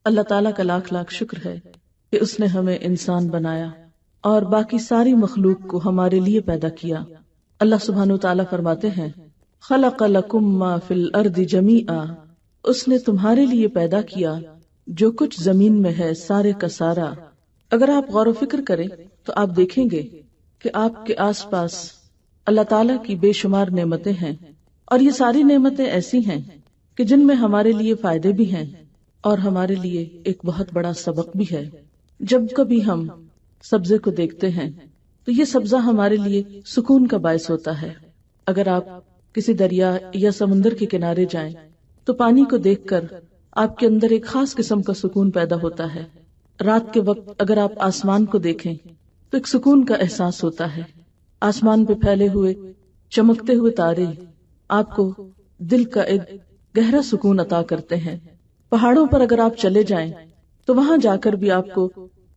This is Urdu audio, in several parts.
اللہ تعالیٰ کا لاکھ لاکھ شکر ہے کہ اس نے ہمیں انسان بنایا اور باقی ساری مخلوق کو ہمارے لیے پیدا کیا۔ اللہ سبحانہ وتعالیٰ فرماتے ہیں خلق لکم ما فی الارض جمیعا، اس نے تمہارے لیے پیدا کیا جو کچھ زمین میں ہے سارے کا سارا۔ اگر آپ غور و فکر کریں تو آپ دیکھیں گے کہ آپ کے آس پاس اللہ تعالیٰ کی بے شمار نعمتیں ہیں، اور یہ ساری نعمتیں ایسی ہیں کہ جن میں ہمارے لیے فائدے بھی ہیں اور ہمارے لیے ایک بہت بڑا سبق بھی ہے۔ جب کبھی ہم سبزے کو دیکھتے ہیں تو یہ سبزہ ہمارے لیے سکون کا باعث ہوتا ہے۔ اگر آپ کسی دریا یا سمندر کے کنارے جائیں تو پانی کو دیکھ کر آپ کے اندر ایک خاص قسم کا سکون پیدا ہوتا ہے۔ رات کے وقت اگر آپ آسمان کو دیکھیں تو ایک سکون کا احساس ہوتا ہے۔ آسمان پہ پھیلے ہوئے چمکتے ہوئے تارے آپ کو دل کا ایک گہرا سکون عطا کرتے ہیں۔ پہاڑوں پر اگر آپ چلے جائیں تو وہاں جا کر بھی آپ کو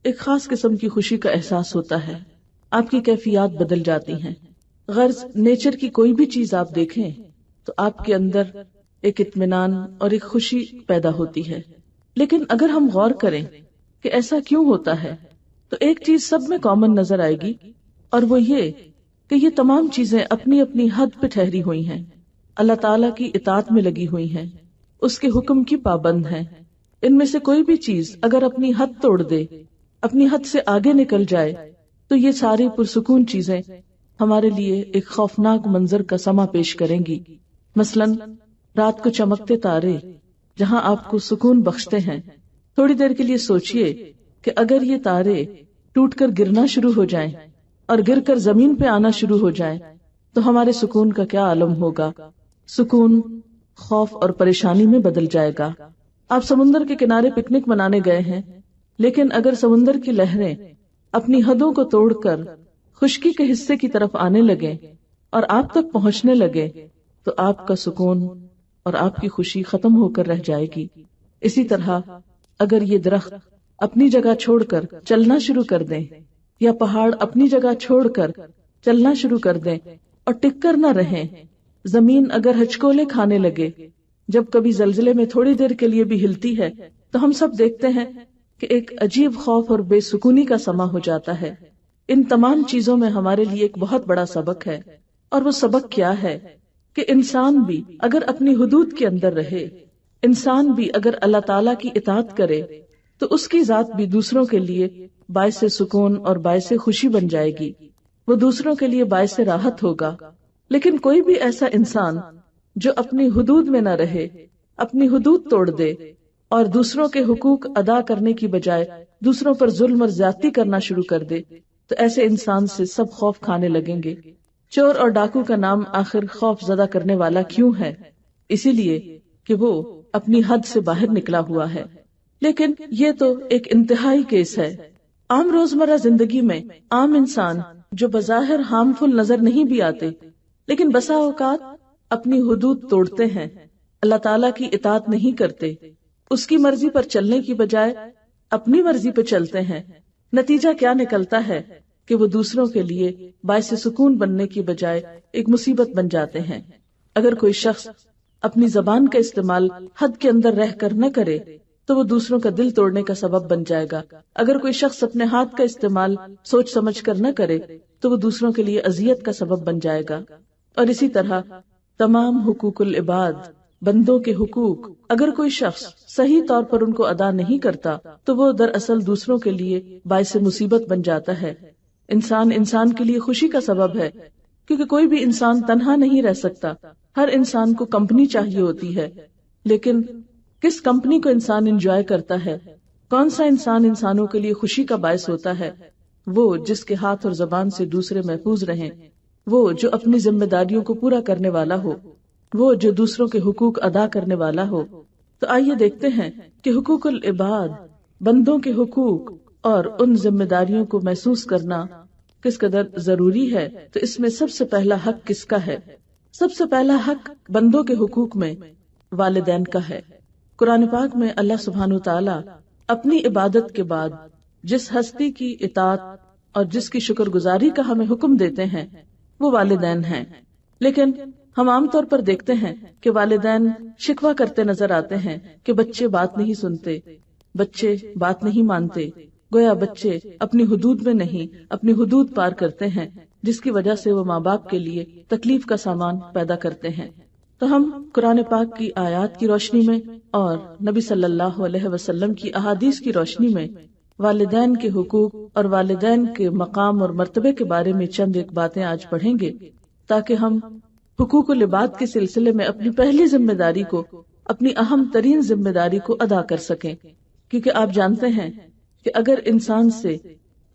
ایک خاص قسم کی خوشی کا احساس ہوتا ہے، آپ کی کیفیات بدل جاتی ہیں۔ غرض نیچر کی کوئی بھی چیز آپ دیکھیں تو آپ کے اندر ایک اطمینان اور ایک خوشی پیدا ہوتی ہے۔ لیکن اگر ہم غور کریں کہ ایسا کیوں ہوتا ہے تو ایک چیز سب میں کامن نظر آئے گی، اور وہ یہ کہ یہ تمام چیزیں اپنی اپنی حد پہ ٹھہری ہوئی ہیں، اللہ تعالیٰ کی اطاعت میں لگی ہوئی ہیں، اس کے حکم کی پابند ہیں۔ ان میں سے کوئی بھی چیز اگر اپنی حد توڑ دے، اپنی حد سے آگے نکل جائے تو یہ ساری پرسکون چیزیں ہمارے لیے ایک خوفناک منظر کا سما پیش کریں گی۔ مثلاً رات کو چمکتے تارے جہاں آپ کو سکون بخشتے ہیں، تھوڑی دیر کے لیے سوچئے کہ اگر یہ تارے ٹوٹ کر گرنا شروع ہو جائیں اور گر کر زمین پہ آنا شروع ہو جائیں تو ہمارے سکون کا کیا عالم ہوگا۔ سکون خوف اور پریشانی میں بدل جائے گا۔ آپ سمندر کے کنارے پکنک منانے گئے ہیں، لیکن اگر سمندر کی لہریں اپنی حدوں کو توڑ کر خشکی کے حصے کی طرف آنے لگے اور آپ تک پہنچنے لگے تو آپ کا سکون اور آپ کی خوشی ختم ہو کر رہ جائے گی۔ اسی طرح اگر یہ درخت اپنی جگہ چھوڑ کر چلنا شروع کر دیں، یا پہاڑ اپنی جگہ چھوڑ کر چلنا شروع کر دیں اور ٹک کر نہ رہیں، زمین اگر ہچکولے کھانے لگے، جب کبھی زلزلے میں تھوڑی دیر کے لیے بھی ہلتی ہے تو ہم سب دیکھتے ہیں کہ ایک عجیب خوف اور بے سکونی کا سما ہو جاتا ہے۔ ان تمام چیزوں میں ہمارے لیے ایک بہت بڑا سبق ہے، اور وہ سبق کیا ہے کہ انسان بھی اگر اپنی حدود کے اندر رہے، انسان بھی اگر اللہ تعالیٰ کی اطاعت کرے تو اس کی ذات بھی دوسروں کے لیے باعث سکون اور باعث خوشی بن جائے گی، وہ دوسروں کے لیے باعث راحت ہوگا۔ لیکن کوئی بھی ایسا انسان جو اپنی حدود میں نہ رہے، اپنی حدود توڑ دے اور دوسروں کے حقوق ادا کرنے کی بجائے دوسروں پر ظلم اور زیادتی کرنا شروع کر دے تو ایسے انسان سے سب خوف کھانے لگیں گے۔ چور اور ڈاکو کا نام آخر خوف زدہ کرنے والا کیوں ہے؟ اسی لیے کہ وہ اپنی حد سے باہر نکلا ہوا ہے۔ لیکن یہ تو ایک انتہائی کیس ہے۔ عام روزمرہ زندگی میں عام انسان جو بظاہر ہارمفل نظر نہیں بھی آتے، لیکن بسا اوقات اپنی حدود توڑتے ہیں، اللہ تعالیٰ کی اطاعت نہیں کرتے، اس کی مرضی پر چلنے کی بجائے اپنی مرضی پہ چلتے ہیں، نتیجہ کیا نکلتا ہے کہ وہ دوسروں کے لیے باعث سکون بننے کی بجائے ایک مصیبت بن جاتے ہیں۔ اگر کوئی شخص اپنی زبان کا استعمال حد کے اندر رہ کر نہ کرے تو وہ دوسروں کا دل توڑنے کا سبب بن جائے گا۔ اگر کوئی شخص اپنے ہاتھ کا استعمال سوچ سمجھ کر نہ کرے تو وہ دوسروں کے لیے اذیت کا سبب بن جائے گا۔ اور اسی طرح تمام حقوق العباد، بندوں کے حقوق، اگر کوئی شخص صحیح طور پر ان کو ادا نہیں کرتا تو وہ دراصل دوسروں کے لیے باعث مصیبت بن جاتا ہے۔ انسان کے لیے خوشی کا سبب ہے، کیونکہ کوئی بھی انسان تنہا نہیں رہ سکتا، ہر انسان کو کمپنی چاہیے ہوتی ہے۔ لیکن کس کمپنی کو انسان انجوائے کرتا ہے؟ کون سا انسان انسانوں کے لیے خوشی کا باعث ہوتا ہے؟ وہ جس کے ہاتھ اور زبان سے دوسرے محفوظ رہیں، وہ جو اپنی ذمہ داریوں کو پورا کرنے والا ہو، وہ جو دوسروں کے حقوق ادا کرنے والا ہو۔ تو آئیے دیکھتے ہیں کہ حقوق العباد، بندوں کے حقوق اور ان ذمہ داریوں کو محسوس کرنا کس قدر ضروری ہے۔ تو اس میں سب سے پہلا حق کس کا ہے؟ سب سے پہلا حق بندوں کے حقوق میں والدین کا ہے۔ قرآن پاک میں اللہ سبحانہ وتعالی اپنی عبادت کے بعد جس ہستی کی اطاعت اور جس کی شکر گزاری کا ہمیں حکم دیتے ہیں وہ والدین ہیں۔ لیکن ہم عام طور پر دیکھتے ہیں کہ والدین شکوہ کرتے نظر آتے ہیں کہ بچے بات نہیں سنتے، بچے بات نہیں مانتے، گویا بچے اپنی حدود میں نہیں، اپنی حدود پار کرتے ہیں، جس کی وجہ سے وہ ماں باپ کے لیے تکلیف کا سامان پیدا کرتے ہیں۔ تو ہم قرآن پاک کی آیات کی روشنی میں اور نبی صلی اللہ علیہ وسلم کی احادیث کی روشنی میں والدین کے حقوق اور والدین کے مقام اور مرتبے کے بارے میں چند ایک باتیں آج پڑھیں گے، تاکہ ہم حقوق العباد کے سلسلے میں اپنی پہلی ذمہ داری کو، اپنی اہم ترین ذمہ داری کو ادا کر سکیں۔ کیونکہ آپ جانتے ہیں کہ اگر انسان سے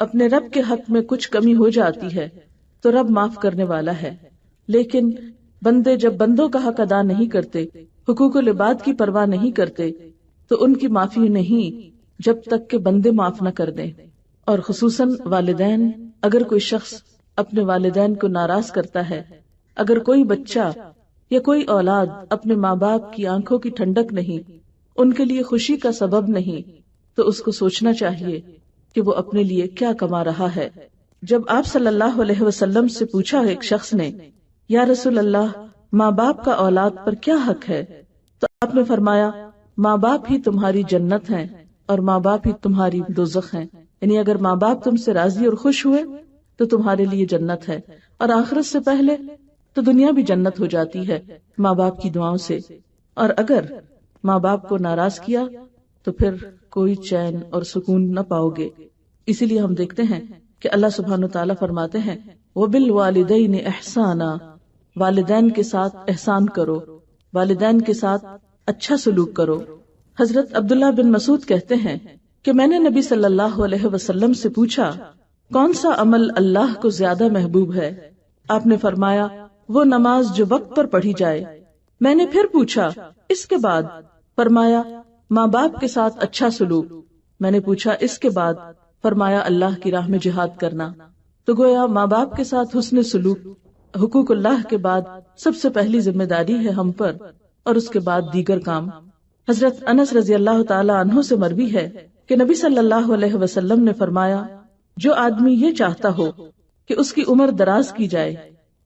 اپنے رب کے حق میں کچھ کمی ہو جاتی ہے تو رب معاف کرنے والا ہے، لیکن بندے جب بندوں کا حق ادا نہیں کرتے، حقوق العباد کی پرواہ نہیں کرتے، تو ان کی معافی نہیں جب تک کہ بندے معاف نہ کر دیں۔ اور خصوصاً والدین، اگر کوئی شخص اپنے والدین کو ناراض کرتا ہے، اگر کوئی بچہ یا کوئی اولاد اپنے ماں باپ کی آنکھوں کی ٹھنڈک نہیں، ان کے لیے خوشی کا سبب نہیں، تو اس کو سوچنا چاہیے کہ وہ اپنے لیے کیا کما رہا ہے۔ جب آپ صلی اللہ علیہ وسلم سے پوچھا ایک شخص نے، یا رسول اللہ، ماں باپ کا اولاد پر کیا حق ہے، تو آپ نے فرمایا، ماں باپ ہی تمہاری جنت ہیں اور ماں باپ ہی تمہاری دوزخ ہیں۔ یعنی اگر ماں باپ تم سے راضی اور خوش ہوئے تو تمہارے لیے جنت ہے، اور آخرت سے پہلے تو دنیا بھی جنت ہو جاتی ہے ماں باپ کی دعاؤں سے، اور اگر ماں باپ کو ناراض کیا تو پھر کوئی چین اور سکون نہ پاؤ گے۔ اسی لیے ہم دیکھتے ہیں کہ اللہ سبحانہ وتعالیٰ فرماتے ہیں، وَبِالْوَالِدَيْنِ إِحْسَانًا، والدین کے ساتھ احسان کرو، والدین کے ساتھ اچھا سلوک کرو۔ حضرت عبداللہ بن مسعود کہتے ہیں کہ میں نے نبی صلی اللہ علیہ وسلم سے پوچھا، کون سا عمل اللہ کو زیادہ محبوب ہے؟ آپ نے فرمایا، وہ نماز جو وقت پر پڑھی جائے۔ میں نے پھر پوچھا، اس کے بعد؟ فرمایا، ماں باپ کے ساتھ اچھا سلوک۔ میں نے پوچھا، اس کے بعد؟ فرمایا، اللہ کی راہ میں جہاد کرنا۔ تو گویا ماں باپ کے ساتھ حسن سلوک حقوق اللہ کے بعد سب سے پہلی ذمہ داری ہے ہم پر، اور اس کے بعد دیگر کام۔ حضرت انس رضی اللہ تعالی عنہ سے مروی ہے کہ نبی صلی اللہ علیہ وسلم نے فرمایا، جو آدمی یہ چاہتا ہو کہ اس کی عمر دراز کی جائے،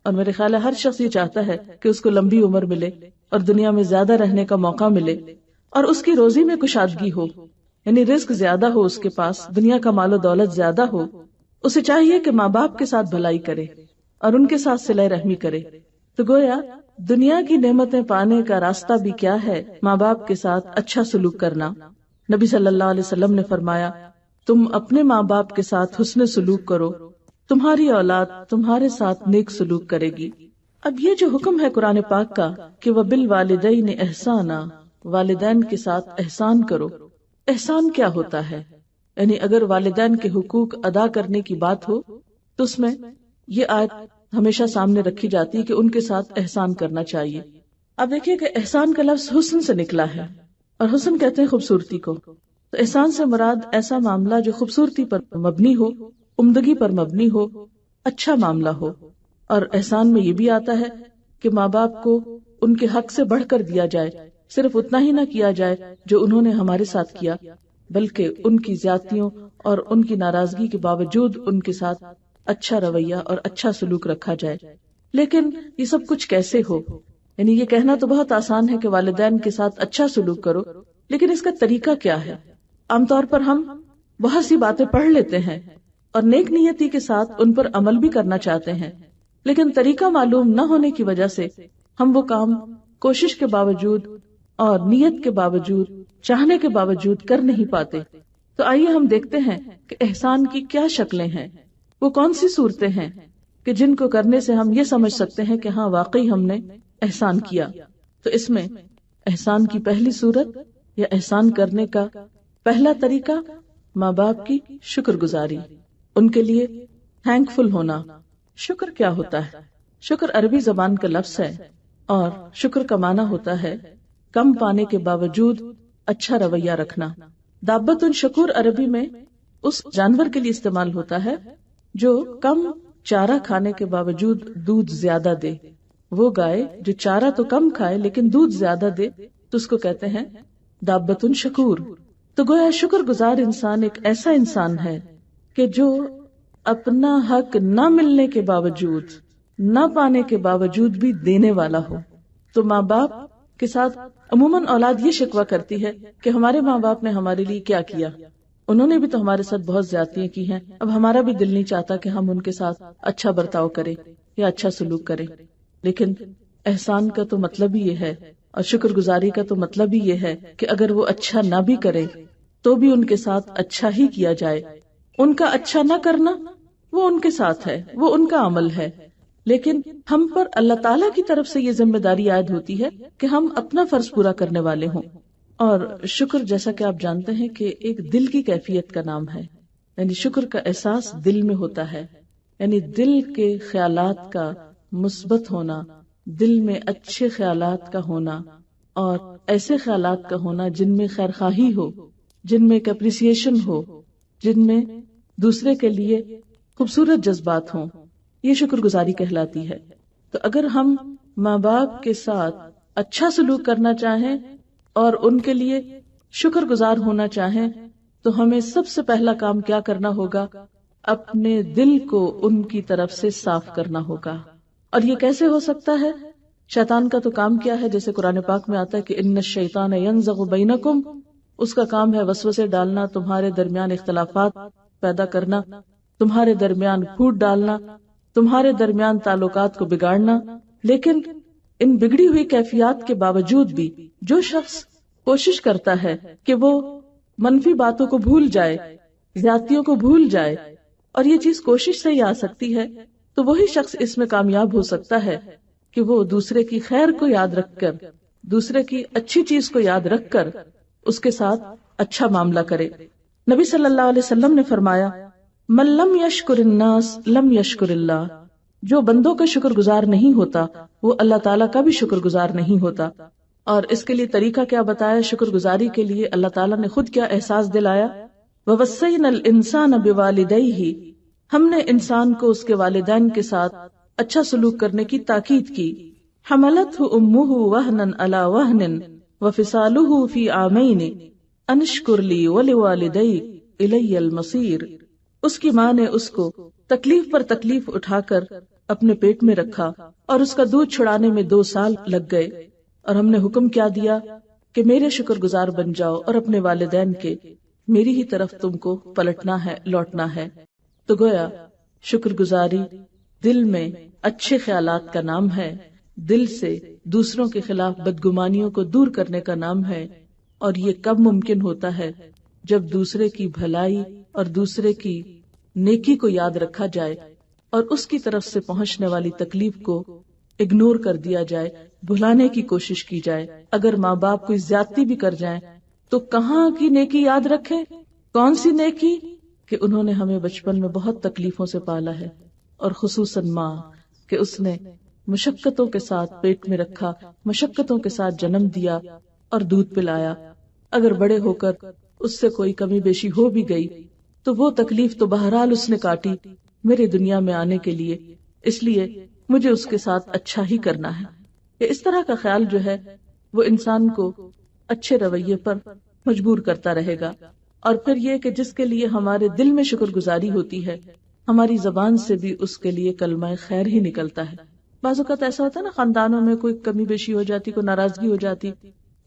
اور میرے خیال ہے ہر شخص یہ چاہتا ہے کہ اس کو لمبی عمر ملے اور دنیا میں زیادہ رہنے کا موقع ملے، اور اس کی روزی میں کشادگی ہو، یعنی رزق زیادہ ہو، اس کے پاس دنیا کا مال و دولت زیادہ ہو، اسے چاہیے کہ ماں باپ کے ساتھ بھلائی کرے اور ان کے ساتھ صلہ رحمی کرے۔ تو گویا دنیا کی نعمتیں پانے کا راستہ بھی کیا ہے؟ ماں باپ کے ساتھ اچھا سلوک کرنا۔ نبی صلی اللہ علیہ وسلم نے فرمایا، تم اپنے ماں باپ کے ساتھ حسن سلوک کرو، تمہاری اولاد تمہارے ساتھ نیک سلوک کرے گی۔ اب یہ جو حکم ہے قرآن پاک کا کہ وَبِالْوَالِدَيْنِ إِحْسَانًا، والدین کے ساتھ احسان کرو، احسان کیا ہوتا ہے؟ یعنی اگر والدین کے حقوق ادا کرنے کی بات ہو تو اس میں یہ آیت ہمیشہ سامنے رکھی جاتی ہے کہ ان کے ساتھ احسان کرنا چاہیے۔ اب دیکھیے کہ احسان کا لفظ حسن سے نکلا ہے، اور حسن کہتے ہیں خوبصورتی کو۔ تو احسان سے مراد ایسا معاملہ جو خوبصورتی پر مبنی ہو، عمدگی پر مبنی ہو، اچھا معاملہ ہو۔ اور احسان میں یہ بھی آتا ہے کہ ماں باپ کو ان کے حق سے بڑھ کر دیا جائے، صرف اتنا ہی نہ کیا جائے جو انہوں نے ہمارے ساتھ کیا، بلکہ ان کی زیادتیوں اور ان کی ناراضگی کے باوجود ان کے ساتھ اچھا رویہ اور اچھا سلوک رکھا جائے۔ لیکن یہ سب کچھ کیسے ہو؟ یعنی یہ کہنا تو بہت آسان ہے کہ والدین کے ساتھ اچھا سلوک کرو، لیکن اس کا طریقہ کیا ہے؟ عام طور پر ہم بہت سی باتیں پڑھ لیتے ہیں اور نیک نیتی کے ساتھ ان پر عمل بھی کرنا چاہتے ہیں، لیکن طریقہ معلوم نہ ہونے کی وجہ سے ہم وہ کام کوشش کے باوجود اور نیت کے باوجود، چاہنے کے باوجود کر نہیں پاتے۔ تو آئیے ہم دیکھتے ہیں کہ احسان کی کیا شکلیں ہیں، وہ کون سی صورتیں ہیں کہ جن کو کرنے سے ہم یہ سمجھ سکتے ہیں کہ ہاں واقعی ہم نے احسان کیا۔ تو اس میں احسان کی پہلی صورت یا احسان کرنے کا پہلا طریقہ ماں باپ کی شکر گزاری، ان کے لیے تھینک فل ہونا۔ شکر کیا ہوتا ہے؟ شکر عربی زبان کا لفظ ہے، اور شکر کا معنی ہوتا ہے کم پانے کے باوجود اچھا رویہ رکھنا۔ دابت شکور عربی میں اس جانور کے لیے استعمال ہوتا ہے جو کم چارہ کھانے کے باوجود دودھ زیادہ دے۔ وہ گائے جو چارہ تو کم کھائے لیکن دودھ زیادہ دے تو اس کو کہتے ہیں دابت شکور۔ تو گویا شکر گزار انسان ایک ایسا انسان ہے کہ جو اپنا حق نہ ملنے کے باوجود، نہ پانے کے باوجود بھی دینے والا ہو۔ تو ماں باپ کے ساتھ عموماً اولاد یہ شکوہ کرتی ہے کہ ہمارے ماں باپ نے ہمارے لیے کیا کیا، انہوں نے بھی تو ہمارے ساتھ بہت زیادتیاں کی ہیں، اب ہمارا بھی دل نہیں چاہتا کہ ہم ان کے ساتھ اچھا برتاؤ کریں یا اچھا سلوک کریں۔ لیکن احسان کا تو مطلب ہی یہ ہے، اور شکر گزاری کا تو مطلب ہی یہ ہے کہ اگر وہ اچھا نہ بھی کرے تو بھی ان کے ساتھ اچھا ہی کیا جائے۔ ان کا اچھا نہ کرنا وہ ان کے ساتھ ہے، وہ ان کا عمل ہے، لیکن ہم پر اللہ تعالیٰ کی طرف سے یہ ذمہ داری عائد ہوتی ہے کہ ہم اپنا فرض پورا کرنے والے ہوں۔ اور شکر جیسا کہ آپ جانتے ہیں کہ ایک دل کی کیفیت کا نام ہے، یعنی شکر کا احساس دل میں ہوتا ہے، یعنی دل کے خیالات کا مثبت ہونا، دل میں اچھے خیالات کا ہونا، اور ایسے خیالات کا ہونا جن میں خیر خواہی ہو، جن میں اپریسیشن ہو، جن میں دوسرے کے لیے خوبصورت جذبات ہوں، یہ شکر گزاری کہلاتی ہے۔ تو اگر ہم ماں باپ کے ساتھ اچھا سلوک کرنا چاہیں اور ان کے لیے شکر گزار ہونا چاہیں تو ہمیں سب سے پہلا کام کیا کرنا ہوگا؟ اپنے دل کو ان کی طرف سے صاف کرنا ہوگا۔ اور یہ کیسے ہو سکتا ہے؟ شیطان کا تو کام کیا ہے؟ جیسے قرآن پاک میں آتا ہے کہ ان الشیطان ینزغ بینکم، اس کا کام ہے وسوسے ڈالنا، تمہارے درمیان اختلافات پیدا کرنا، تمہارے درمیان پھوٹ ڈالنا، تمہارے درمیان تعلقات کو بگاڑنا۔ لیکن ان بگڑی ہوئی کیفیات کے باوجود بھی جو شخص کوشش کرتا ہے کہ وہ منفی باتوں کو بھول جائے، زیادتیوں کو بھول جائے، اور یہ چیز کوشش سے ہی آ سکتی ہے، تو وہی شخص اس میں کامیاب ہو سکتا ہے کہ وہ دوسرے کی خیر کو یاد رکھ کر، دوسرے کی اچھی چیز کو یاد رکھ کر اس کے ساتھ اچھا معاملہ کرے۔ نبی صلی اللہ علیہ وسلم نے فرمایا من لم یشکر الناس لم یشکر اللہ، جو بندوں کا شکر گزار نہیں ہوتا وہ اللہ تعالیٰ کا بھی شکر گزار نہیں ہوتا۔ اور اس کے لیے طریقہ کیا بتایا شکر گزاری کے لیے؟ اللہ تعالیٰ نے خود کیا احساس دلایا؟ وَوَصَّيْنَا الْإِنسَانَ بِوَالِدَيْهِ، ہم نے انسان کو اس کے والدین کے ساتھ اچھا سلوک کرنے کی تاکید کی۔ حملته امه وهنا على وهن وفصاله في عامين ان اشكر لي ولوالديك الي المصير، اس کی ماں نے اس کو تکلیف پر تکلیف اٹھا کر اپنے پیٹ میں رکھا اور اس کا دودھ چھڑانے میں 2 سال لگ گئے، اور ہم نے حکم کیا دیا کہ میرے شکر گزار بن جاؤ اور اپنے والدین کے، میری ہی طرف تم کو پلٹنا ہے، لوٹنا ہے۔ تو گویا شکر گزاری دل میں اچھے خیالات کا نام ہے، دل سے دوسروں کے خلاف بدگمانیوں کو دور کرنے کا نام ہے، اور یہ کب ممکن ہوتا ہے؟ جب دوسرے کی بھلائی اور دوسرے کی نیکی کو یاد رکھا جائے اور اس کی طرف سے پہنچنے والی تکلیف کو اگنور کر دیا جائے، بھلانے کی کوشش کی جائے۔ اگر ماں باپ کوئی زیادتی بھی کر جائیں تو کہاں کی نیکی یاد رکھیں؟ کون سی نیکی؟ کہ انہوں نے ہمیں بچپن میں بہت تکلیفوں سے پالا ہے، اور خصوصاً ماں، کہ اس نے مشقتوں کے ساتھ پیٹ میں رکھا، مشقتوں کے ساتھ جنم دیا اور دودھ پلایا۔ اگر بڑے ہو کر اس سے کوئی کمی بیشی ہو بھی گئی تو وہ تکلیف تو بہرحال اس نے کاٹی میرے دنیا میں آنے کے لیے، اس لیے مجھے اس کے ساتھ اچھا ہی کرنا ہے۔ کہ اس طرح کا خیال جو ہے وہ انسان کو اچھے رویے پر مجبور کرتا رہے گا۔ اور پھر یہ کہ جس کے لیے ہمارے دل میں شکر گزاری ہوتی ہے، ہماری زبان سے بھی اس کے لیے کلمہ خیر ہی نکلتا ہے۔ بعض اوقات ایسا ہوتا ہے نا، خاندانوں میں کوئی کمی بیشی ہو جاتی، کوئی ناراضگی ہو جاتی،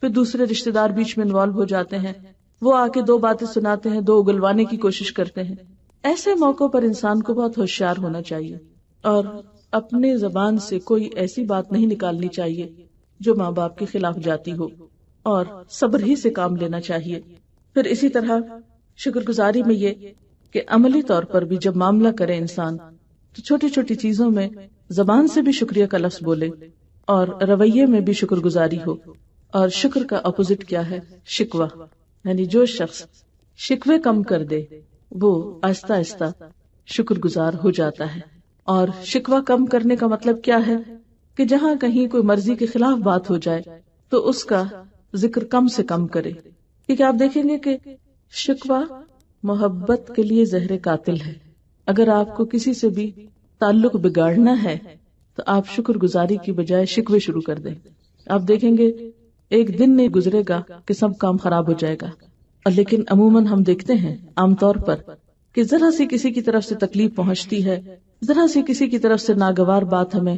پھر دوسرے رشتہ دار بیچ میں انوالو ہو جاتے ہیں، وہ آ کے 2 باتیں سناتے ہیں، 2 اگلوانے کی کوشش کرتے ہیں۔ ایسے موقعوں پر انسان کو بہت ہوشیار ہونا چاہیے اور اپنے زبان سے کوئی ایسی بات نہیں نکالنی چاہیے جو ماں باپ کے خلاف جاتی ہو، اور صبر ہی سے کام لینا چاہیے۔ پھر اسی طرح شکر گزاری میں یہ کہ عملی طور پر بھی جب معاملہ کرے انسان تو چھوٹی چھوٹی چیزوں میں زبان سے بھی شکریہ کا لفظ بولے اور رویے میں بھی شکر گزاری ہو۔ اور شکر کا اپوزٹ کیا ہے؟ شکوہ، یعنی جو شخص شکوے کم کر دے وہ آہستہ آہستہ شکر گزار ہو جاتا ہے۔ اور شکوہ کم کرنے کا مطلب کیا ہے؟ کہ جہاں کہیں کوئی مرضی کے خلاف بات ہو جائے تو اس کا ذکر کم سے کم کرے، کیونکہ آپ دیکھیں گے کہ شکوہ محبت کے لیے زہر قاتل ہے۔ اگر آپ کو کسی سے بھی تعلق بگاڑنا ہے تو آپ شکر گزاری کی بجائے شکوے شروع کر دیں۔ آپ دیکھیں گے ایک دن نہیں گزرے گا کہ سب کام خراب ہو جائے گا۔ لیکن عموماً ہم دیکھتے ہیں عام طور پر کہ ذرا سی کسی کی طرف سے تکلیف پہنچتی ہے، ذرا سی کسی کی طرف سے ناگوار بات ہمیں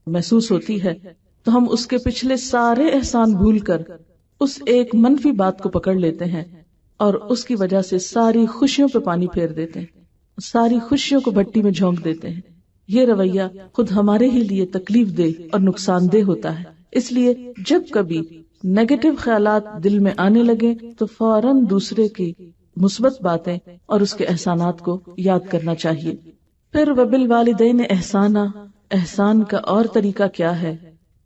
محسوس ہوتی ہے تو ہم اس کے پچھلے سارے احسان بھول کر اس ایک منفی بات کو پکڑ لیتے ہیں اور اس کی وجہ سے ساری خوشیوں پہ پانی پھیر دیتے ہیں، ساری خوشیوں کو بھٹی میں جھونک دیتے ہیں۔ یہ رویہ خود ہمارے ہی لیے تکلیف دہ اور نقصان دہ ہوتا ہے۔ اس لیے جب کبھی نیگیٹو خیالات دل میں آنے لگے تو فوراً دوسرے کی مثبت باتیں اور اس کے احسانات کو یاد کرنا چاہیے۔ پھر وبالوالدین احسانا، احسان کا اور طریقہ کیا ہے،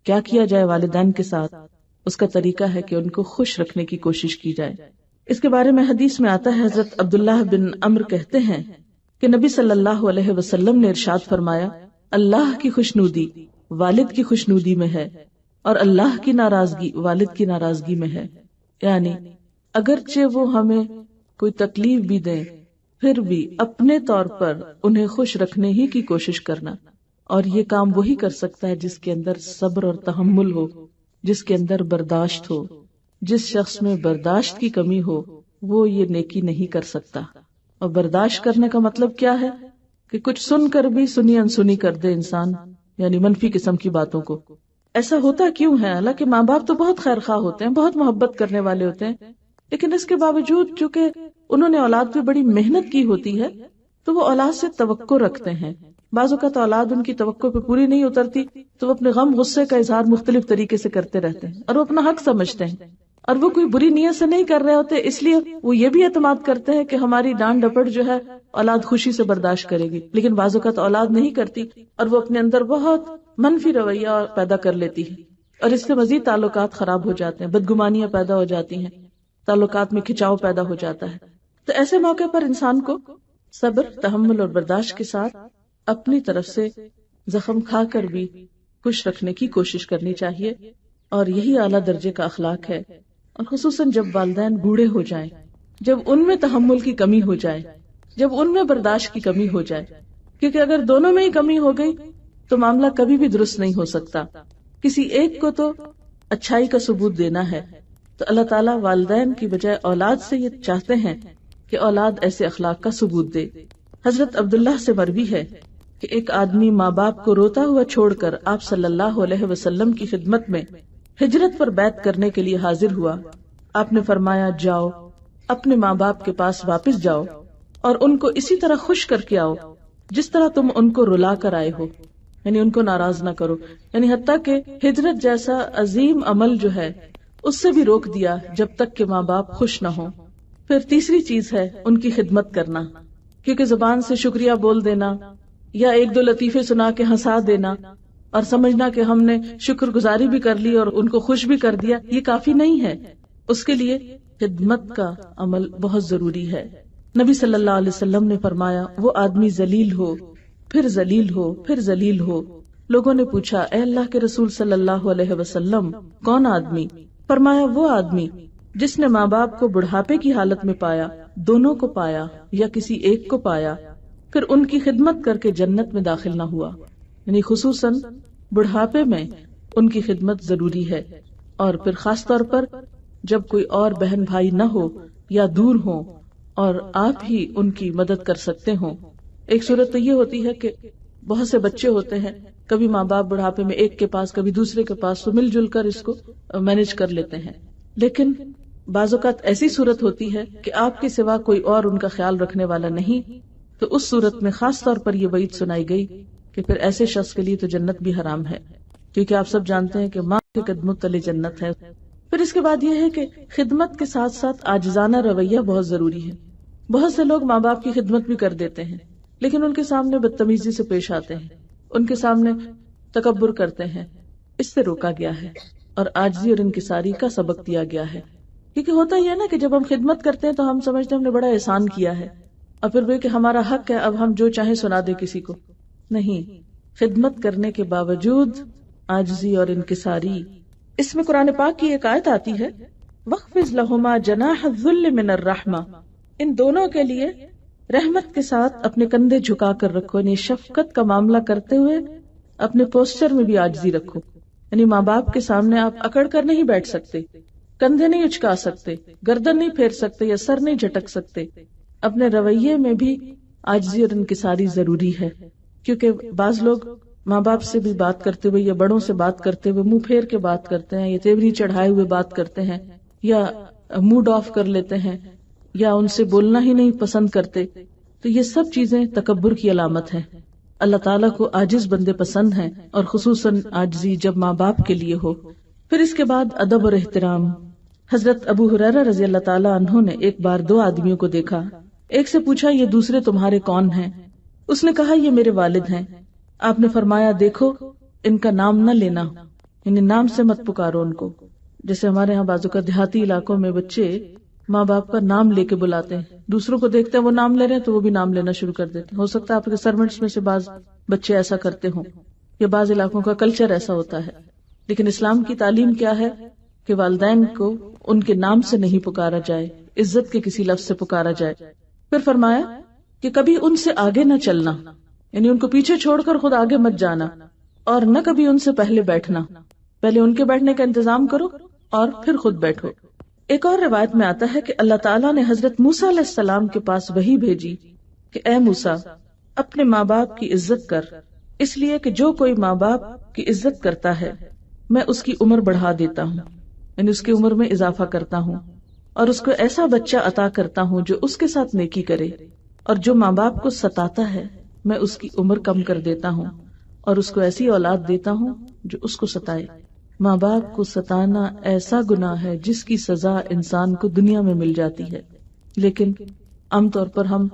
کیا کیا جائے والدین کے ساتھ؟ اس کا طریقہ ہے کہ ان کو خوش رکھنے کی کوشش کی جائے۔ اس کے بارے میں حدیث میں آتا ہے، حضرت عبداللہ بن عمرو کہتے ہیں کہ نبی صلی اللہ علیہ وسلم نے ارشاد فرمایا، اللہ کی خوشنودی والد کی خوشنودی میں ہے اور اللہ کی ناراضگی والد کی ناراضگی میں ہے۔ یعنی اگرچہ وہ ہمیں کوئی تکلیف بھی دیں پھر بھی اپنے طور پر انہیں خوش رکھنے ہی کی کوشش کرنا، اور یہ کام وہی کر سکتا ہے جس کے اندر صبر اور تحمل ہو، جس کے اندر برداشت ہو۔ جس شخص میں برداشت کی کمی ہو وہ یہ نیکی نہیں کر سکتا۔ اور برداشت کرنے کا مطلب کیا ہے کہ کچھ سن کر بھی سنی انسنی کر دے انسان، یعنی منفی قسم کی باتوں کو۔ ایسا ہوتا کیوں ہے؟ حالانکہ ماں باپ تو بہت خیر خواہ ہوتے ہیں، بہت محبت کرنے والے ہوتے ہیں، لیکن اس کے باوجود چونکہ انہوں نے اولاد پہ بڑی محنت کی ہوتی ہے تو وہ اولاد سے توقع رکھتے ہیں۔ بعض اوقات اولاد ان کی توقع پہ پوری نہیں اترتی تو وہ اپنے غم غصے کا اظہار مختلف طریقے سے کرتے رہتے ہیں اور وہ اپنا حق سمجھتے ہیں، اور وہ کوئی بری نیت سے نہیں کر رہے ہوتے، اس لیے وہ یہ بھی اعتماد کرتے ہیں کہ ہماری ڈانٹ ڈپٹ جو ہے اولاد خوشی سے برداشت کرے گی، لیکن بعض اوقات اولاد نہیں کرتی اور وہ اپنے اندر بہت منفی رویہ پیدا کر لیتی ہے، اور اس سے مزید تعلقات خراب ہو جاتے ہیں، بدگمانیاں پیدا ہو جاتی ہیں، تعلقات میں کھچاؤ پیدا ہو جاتا ہے۔ تو ایسے موقع پر انسان کو صبر، تحمل اور برداشت کے ساتھ اپنی طرف سے زخم کھا کر بھی خوش رکھنے کی کوشش کرنی چاہیے، اور یہی اعلیٰ درجے کا اخلاق ہے۔ اور خصوصاً جب والدین بوڑھے ہو جائیں، جب ان میں تحمل کی کمی ہو جائے، جب ان میں برداشت کی کمی ہو جائے، کیونکہ اگر دونوں میں ہی کمی ہو گئی تو معاملہ کبھی بھی درست نہیں ہو سکتا۔ کسی ایک کو تو اچھائی کا ثبوت دینا ہے، تو اللہ تعالیٰ والدین کی بجائے اولاد سے یہ چاہتے ہیں کہ اولاد ایسے اخلاق کا ثبوت دے۔ حضرت عبداللہ سے مروی ہے کہ ایک آدمی ماں باپ کو روتا ہوا چھوڑ کر آپ صلی اللہ علیہ وسلم کی خدمت میں ہجرت پر بیعت کرنے کے لیے حاضر ہوا۔ آپ نے فرمایا، جاؤ اپنے ماں باپ کے پاس واپس جاؤ اور ان کو اسی طرح خوش کر کے آؤ جس طرح تم ان کو رلا کر آئے ہو، یعنی ان کو ناراض نہ کرو۔ یعنی حتیٰ کہ ہجرت جیسا عظیم عمل جو ہے اس سے بھی روک دیا جب تک کہ ماں باپ خوش نہ ہوں۔ پھر تیسری چیز ہے ان کی خدمت کرنا، کیونکہ زبان سے شکریہ بول دینا یا ایک دو لطیفے سنا کے ہنسا دینا اور سمجھنا کہ ہم نے شکر گزاری بھی کر لی اور ان کو خوش بھی کر دیا، یہ کافی نہیں ہے۔ اس کے لیے خدمت کا عمل بہت ضروری ہے۔ نبی صلی اللہ علیہ وسلم نے فرمایا، وہ آدمی ذلیل ہو، پھر ذلیل ہو، پھر ذلیل ہو۔ لوگوں نے پوچھا، اے اللہ کے رسول صلی اللہ علیہ وسلم، کون آدمی؟ فرمایا، وہ آدمی جس نے ماں باپ کو بڑھاپے کی حالت میں پایا، دونوں کو پایا یا کسی ایک کو پایا، پھر ان کی خدمت کر کے جنت میں داخل نہ ہوا۔ یعنی خصوصاً بڑھاپے میں ان کی خدمت ضروری ہے، اور پھر خاص طور پر جب کوئی اور بہن بھائی نہ ہو یا دور ہوں اور آپ ہی ان کی مدد کر سکتے ہوں۔ ایک صورت تو یہ ہوتی ہے کہ بہت سے بچے ہوتے ہیں، کبھی ماں باپ بڑھاپے میں ایک کے پاس کبھی دوسرے کے پاس، تو مل جل کر اس کو مینج کر لیتے ہیں، لیکن بعض اوقات ایسی صورت ہوتی ہے کہ آپ کے سوا کوئی اور ان کا خیال رکھنے والا نہیں، تو اس صورت میں خاص طور پر یہ وعید سنائی گئی کہ پھر ایسے شخص کے لیے تو جنت بھی حرام ہے، کیونکہ آپ سب جانتے ہیں کہ ماں کے قدموں تلے جنت ہے۔ پھر اس کے بعد یہ ہے کہ خدمت کے ساتھ ساتھ عاجزانہ رویہ بہت ضروری ہے۔ بہت سے لوگ ماں باپ کی خدمت بھی کر دیتے ہیں لیکن ان کے سامنے بدتمیزی سے پیش آتے ہیں، ان کے سامنے تکبر کرتے ہیں۔ اس سے روکا گیا ہے اور عاجزی اور انکساری کا سبق دیا گیا ہے، کیونکہ ہوتا ہی ہے نا کہ جب ہم خدمت کرتے ہیں تو ہم سمجھتے ہیں ہم نے بڑا احسان کیا ہے، اور پھر وہ کہ ہمارا حق ہے اب ہم جو چاہیں سنا دیں کسی کو۔ نہیں، خدمت کرنے کے باوجود عاجزی اور انکساری۔ اس میں قرآن پاک کی ایک آیت آتی ہے، وَخْفِضْ لَهُمَا جَنَاحَ الذُّلِّ مِنَ الرَّحْمَةِ، ان دونوں کے لیے رحمت کے ساتھ اپنے کندھے جھکا کر رکھو، یعنی شفقت کا معاملہ کرتے ہوئے اپنے پوسچر میں بھی عاجزی رکھو۔ یعنی ماں باپ کے سامنے آپ اکڑ کر نہیں بیٹھ سکتے، کندھے نہیں اچکا سکتے، گردن نہیں پھیر سکتے یا سر نہیں جھٹک سکتے۔ اپنے رویے میں بھی عاجزی اور انکساری ضروری ہے، کیونکہ بعض لوگ ماں باپ سے بھی بات کرتے ہوئے یا بڑوں سے بات کرتے ہوئے منہ پھیر کے بات کرتے ہیں، یا تیوری چڑھائے ہوئے بات کرتے ہیں، یا موڈ آف کر لیتے ہیں، یا ان سے بولنا ہی نہیں پسند کرتے، تو یہ سب چیزیں تکبر کی علامت ہیں۔ اللہ تعالیٰ کو عاجز بندے پسند ہیں، اور خصوصاً عاجزی جب ماں باپ کے لیے ہو۔ پھر اس کے بعد ادب اور احترام۔ حضرت ابو ہریرہ رضی اللہ تعالیٰ عنہ نے ایک بار دو آدمیوں کو دیکھا، ایک سے پوچھا یہ دوسرے تمہارے کون ہیں؟ اس نے کہا یہ میرے والد ہیں۔ آپ نے فرمایا دیکھو ان کا نام نہ لینا، یعنی نام سے مت پکارو ان کو۔ جیسے ہمارے ہاں بازو کا دیہاتی علاقوں میں بچے ماں باپ کا نام لے کے بلاتے ہیں، دوسروں کو دیکھتے ہیں وہ نام لے رہے ہیں تو وہ بھی نام لینا شروع کر دیتے ہیں۔ ہو سکتا ہے آپ کے سرونٹس میں سے بعض بچے ایسا کرتے ہوں، یا بعض علاقوں کا کلچر ایسا ہوتا ہے، لیکن اسلام کی تعلیم کیا ہے کہ والدین کو ان کے نام سے نہیں پکارا جائے، عزت کے کسی لفظ سے پکارا جائے۔ پھر فرمایا کہ کبھی ان سے آگے نہ چلنا، یعنی ان کو پیچھے چھوڑ کر خود آگے مت جانا، اور نہ کبھی ان سے پہلے بیٹھنا، پہلے ان کے بیٹھنے کا انتظام کرو اور پھر خود بیٹھو۔ ایک اور روایت میں آتا ہے کہ اللہ تعالیٰ نے حضرت موسیٰ علیہ السلام کے پاس وحی بھیجی کہ اے موسیٰ اپنے ماں باپ کی عزت کر، اس لیے کہ جو کوئی ماں باپ کی عزت کرتا ہے میں اس کی عمر بڑھا دیتا ہوں، یعنی اس کی عمر میں اضافہ کرتا ہوں، اور اس کو ایسا بچہ عطا کرتا ہوں جو اس کے ساتھ نیکی کرے، اور جو ماں باپ کو ستاتا ہے میں اس کی عمر کم کر دیتا ہوں، اور اس کو ایسی اولاد دیتا ہوں جو اس کو ستائے۔ ماں باپ کو ستانا ایسا گناہ ہے جس کی سزا انسان کو دنیا میں مل جاتی ہے، لیکن عام طور پر ہم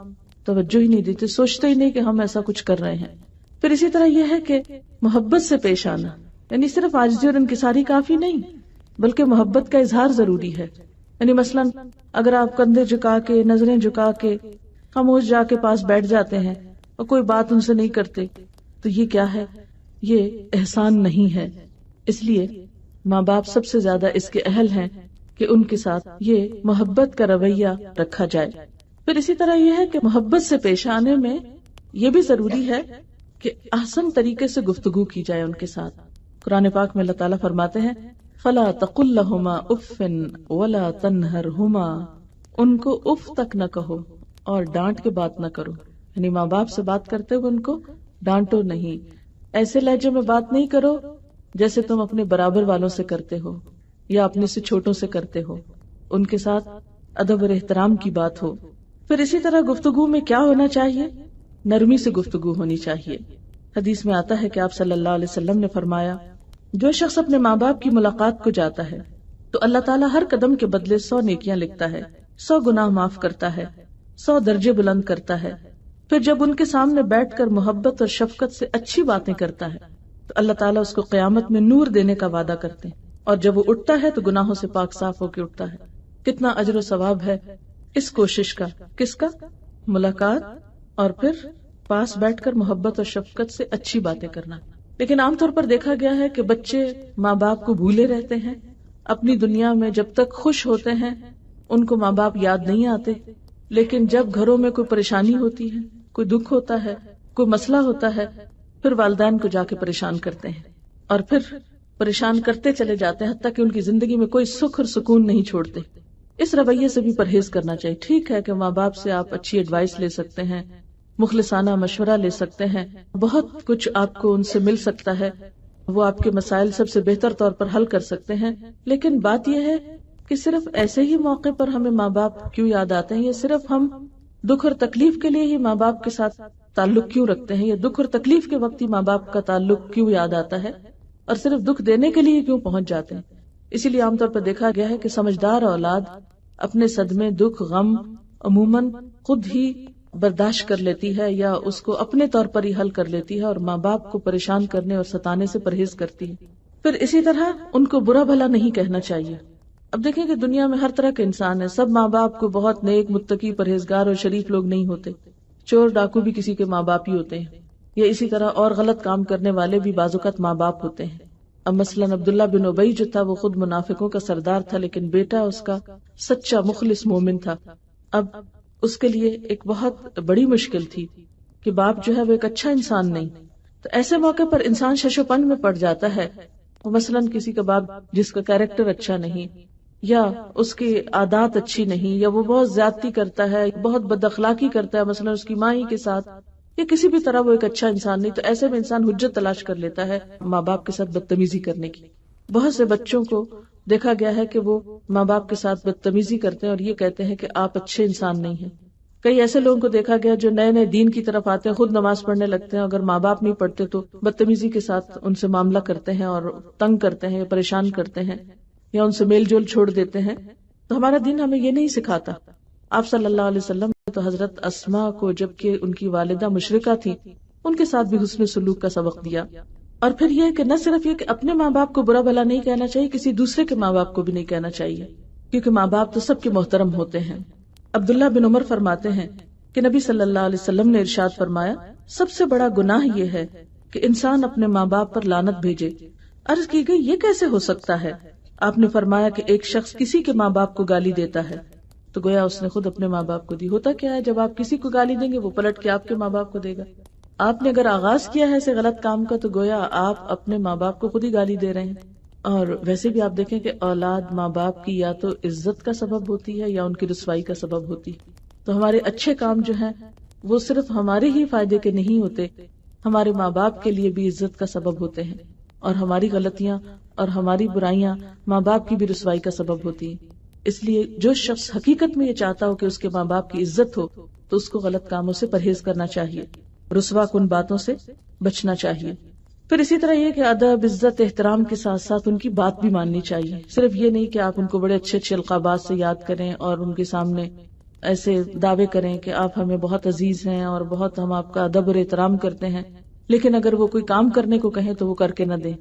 توجہ ہی نہیں دیتے، سوچتے ہی نہیں کہ ہم ایسا کچھ کر رہے ہیں۔ پھر اسی طرح یہ ہے کہ محبت سے پیش آنا، یعنی صرف عاجزی اور انکساری کافی نہیں بلکہ محبت کا اظہار ضروری ہے۔ یعنی مثلاً اگر آپ کندھے جھکا کے، نظریں جھکا کے، خاموش جا کے پاس بیٹھ جاتے ہیں اور کوئی بات ان سے نہیں کرتے تو یہ کیا ہے؟ یہ احسان نہیں ہے۔ اس لیے ماں باپ سب سے زیادہ اس کے اہل ہیں کہ ان کے ساتھ یہ محبت کا رویہ رکھا جائے۔ پھر اسی طرح یہ ہے کہ محبت سے پیش آنے میں یہ بھی ضروری ہے کہ احسن طریقے سے گفتگو کی جائے ان کے ساتھ۔ قرآن پاک میں اللہ تعالیٰ فرماتے ہیں فَلَا تَقُلْ لَهُمَا أُفٍّ وَلَا تَنْهَرْهُمَا، ان کو اف تک نہ کہو اور ڈانٹ کے بات نہ کرو، یعنی ماں باپ سے بات کرتے ہوئے ان کو ڈانٹو نہیں، ایسے لہجے میں بات نہیں کرو جیسے تم اپنے برابر والوں سے کرتے ہو یا اپنے سے چھوٹوں سے کرتے ہو، ان کے ساتھ ادب اور احترام کی بات ہو۔ پھر اسی طرح گفتگو میں کیا ہونا چاہیے؟ نرمی سے گفتگو ہونی چاہیے۔ حدیث میں آتا ہے کہ آپ صلی اللہ علیہ وسلم نے فرمایا جو شخص اپنے ماں باپ کی ملاقات کو جاتا ہے تو اللہ تعالیٰ ہر قدم کے بدلے 100 نیکیاں لکھتا ہے، 100 گناہ معاف کرتا ہے، 100 درجے بلند کرتا ہے۔ پھر جب ان کے سامنے بیٹھ کر محبت اور شفقت سے اچھی باتیں کرتا ہے تو اللہ تعالیٰ اس کو قیامت میں نور دینے کا وعدہ کرتے ہیں، اور جب وہ اٹھتا ہے تو گناہوں سے پاک صاف ہو کے اٹھتا ہے۔ کتنا اجر و ثواب ہے اس کوشش کا، کس کا؟ ملاقات اور پھر پاس بیٹھ کر محبت اور شفقت سے اچھی باتیں کرنا۔ لیکن عام طور پر دیکھا گیا ہے کہ بچے ماں باپ کو بھولے رہتے ہیں، اپنی دنیا میں جب تک خوش ہوتے ہیں ان کو ماں باپ یاد نہیں آتے، لیکن جب گھروں میں کوئی پریشانی ہوتی ہے، کوئی دکھ ہوتا ہے، کوئی مسئلہ ہوتا ہے، پھر والدین کو جا کے پریشان کرتے ہیں اور پھر پریشان کرتے چلے جاتے ہیں حتیٰ کہ ان کی زندگی میں کوئی سکھ اور سکون نہیں چھوڑتے۔ اس رویے سے بھی پرہیز کرنا چاہیے۔ ٹھیک ہے کہ ماں باپ سے آپ اچھی ایڈوائس لے سکتے ہیں، مخلصانہ مشورہ لے سکتے ہیں، بہت کچھ آپ کو ان سے مل سکتا ہے، وہ آپ کے مسائل سب سے بہتر طور پر حل کر سکتے ہیں، لیکن بات یہ ہے کہ صرف ایسے ہی موقع پر ہمیں ماں باپ کیوں یاد آتے ہیں، یا صرف ہم دکھ اور تکلیف کے لیے ہی ماں باپ کے ساتھ تعلق کیوں رکھتے ہیں، یا دکھ اور تکلیف کے وقت ہی ماں باپ کا تعلق کیوں یاد آتا ہے، اور صرف دکھ دینے کے لیے کیوں پہنچ جاتے ہیں۔ اسی لیے عام طور پر دیکھا گیا ہے کہ سمجھدار اولاد اپنے صدمے، دکھ، غم عموماً خود ہی برداشت کر لیتی ہے یا اس کو اپنے طور پر ہی حل کر لیتی ہے، اور ماں باپ کو پریشان کرنے اور ستانے سے پرہیز کرتی ہے۔ پھر اسی طرح ان کو برا بھلا نہیں کہنا چاہیے۔ اب دیکھیں کہ دنیا میں ہر طرح کے انسان ہیں، سب ماں باپ کو بہت نیک، متقی، پرہیزگار اور شریف لوگ نہیں ہوتے، چور ڈاکو بھی کسی کے ماں باپ ہی ہوتے ہیں، یا اسی طرح اور غلط کام کرنے والے بھی بعض اوقات ماں باپ ہوتے ہیں۔ اب مثلاً عبداللہ بن ابی جو تھا وہ خود منافقوں کا سردار تھا، لیکن بیٹا اس کا سچا مخلص مومن تھا۔ اب اس کے لیے ایک بہت بڑی مشکل تھی کہ باپ جو ہے وہ ایک اچھا انسان نہیں، تو ایسے موقع پر انسان شش و پن میں پڑ جاتا ہے۔ مثلاً کسی کا باپ جس کا کیریکٹر اچھا نہیں، یا اس کی عادات اچھی نہیں، یا وہ بہت زیادتی کرتا ہے، بہت بد اخلاقی کرتا ہے مثلاً اس کی ماں ہی کے ساتھ، یا کسی بھی طرح وہ ایک اچھا انسان نہیں، تو ایسے میں انسان حجت تلاش کر لیتا ہے ماں باپ کے ساتھ بدتمیزی کرنے کی۔ بہت سے بچوں کو دیکھا گیا ہے کہ وہ ماں باپ کے ساتھ بدتمیزی کرتے ہیں اور یہ کہتے ہیں کہ آپ اچھے انسان نہیں ہیں۔ کئی ایسے لوگوں کو دیکھا گیا جو نئے نئے دین کی طرف آتے ہیں، خود نماز پڑھنے لگتے ہیں، اگر ماں باپ نہیں پڑھتے تو بدتمیزی کے ساتھ ان سے معاملہ کرتے ہیں اور تنگ کرتے ہیں، پریشان کرتے ہیں یا ان سے میل جول چھوڑ دیتے ہیں۔ تو ہمارا دین ہمیں یہ نہیں سکھاتا۔ آپ صلی اللہ علیہ وسلم نے تو حضرت اسماء کو، جبکہ ان کی والدہ مشرکہ تھی، ان کے ساتھ بھی حسن سلوک کا سبق دیا۔ اور پھر یہ کہ نہ صرف یہ کہ اپنے ماں باپ کو برا بھلا نہیں کہنا چاہیے، کسی دوسرے کے ماں باپ کو بھی نہیں کہنا چاہیے، کیونکہ ماں باپ تو سب کے محترم ہوتے ہیں۔ عبداللہ بن عمر فرماتے ہیں کہ نبی صلی اللہ علیہ وسلم نے ارشاد فرمایا، سب سے بڑا گناہ یہ ہے کہ انسان اپنے ماں باپ پر لعنت بھیجے۔ عرض کی گئی یہ کیسے ہو سکتا ہے؟ آپ نے فرمایا کہ ایک شخص کسی کے ماں باپ کو گالی دیتا ہے تو گویا اس نے خود اپنے ماں باپ کو دی۔ ہوتا کیا ہے، جب آپ کسی کو گالی دیں گے وہ پلٹ کے آپ کے ماں باپ کو دے گا۔ آپ نے اگر آغاز کیا ہے ایسے غلط کام کا تو گویا آپ اپنے ماں باپ کو خود ہی گالی دے رہے ہیں۔ اور ویسے بھی آپ دیکھیں کہ اولاد ماں باپ کی یا تو عزت کا سبب ہوتی ہے یا ان کی رسوائی کا سبب ہوتی ہے۔ تو ہمارے اچھے کام جو ہیں وہ صرف ہمارے ہی فائدے کے نہیں ہوتے، ہمارے ماں باپ کے لیے بھی عزت کا سبب ہوتے ہیں، اور ہماری غلطیاں اور ہماری برائیاں ماں باپ کی بھی رسوائی کا سبب ہوتی ہیں۔ اس لیے جو شخص حقیقت میں یہ چاہتا ہو کہ اس کے ماں باپ کی عزت ہو تو اس کو غلط کاموں سے پرہیز کرنا چاہیے، رسوا کن باتوں سے بچنا چاہیے۔ پھر اسی طرح یہ کہ ادب، عزت، احترام کے ساتھ ساتھ ان کی بات بھی ماننی چاہیے۔ صرف یہ نہیں کہ آپ ان کو بڑے اچھے اچھے القابات سے یاد کریں اور ان کے سامنے ایسے دعوے کریں کہ آپ ہمیں بہت عزیز ہیں اور بہت ہم آپ کا ادب اور احترام کرتے ہیں، لیکن اگر وہ کوئی کام کرنے کو کہیں تو وہ کر کے نہ دیں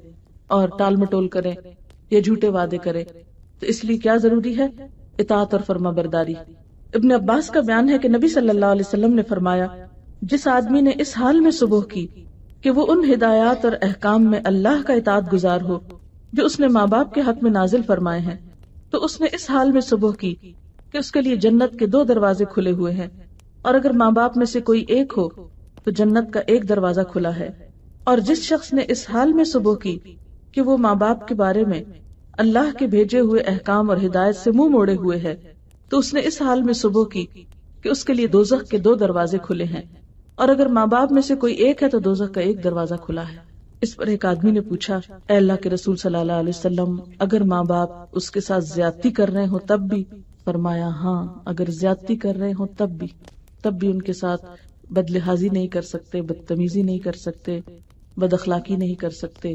اور ٹال مٹول کریں یا جھوٹے وعدے کریں۔ تو اس لیے کیا ضروری ہے؟ اطاعت اور فرما برداری۔ ابن عباس کا بیان ہے کہ نبی صلی اللہ علیہ وسلم نے فرمایا، جس آدمی نے اس حال میں صبح کی کہ وہ ان ہدایات اور احکام میں اللہ کا اطاعت گزار ہو جو اس نے ماں باپ کے حق میں نازل فرمائے ہیں، تو اس نے اس حال میں صبح کی کہ اس کے لیے جنت کے 2 دروازے کھلے ہوئے ہیں، اور اگر ماں باپ میں سے کوئی ایک ہو تو جنت کا 1 دروازہ کھلا ہے۔ اور جس شخص نے اس حال میں صبح کی کہ وہ ماں باپ کے بارے میں اللہ کے بھیجے ہوئے احکام اور ہدایت سے منہ موڑے ہوئے ہے، تو اس نے اس حال میں صبح کی کہ اس کے لیے دوزخ کے 2 دروازے کھلے ہیں، اور اگر ماں باپ میں سے کوئی ایک ہے تو دوزخ کا 1 دروازہ کھلا ہے۔ اس پر ایک آدمی نے پوچھا، اے اللہ کے رسول صلی اللہ علیہ وسلم، اگر ماں باپ اس کے ساتھ زیادتی کر رہے ہوں تب بھی؟ فرمایا، ہاں، اگر زیادتی کر رہے ہوں تب بھی ان کے ساتھ بدلحاظی نہیں کر سکتے، بدتمیزی نہیں کر سکتے، بد اخلاقی نہیں کر سکتے،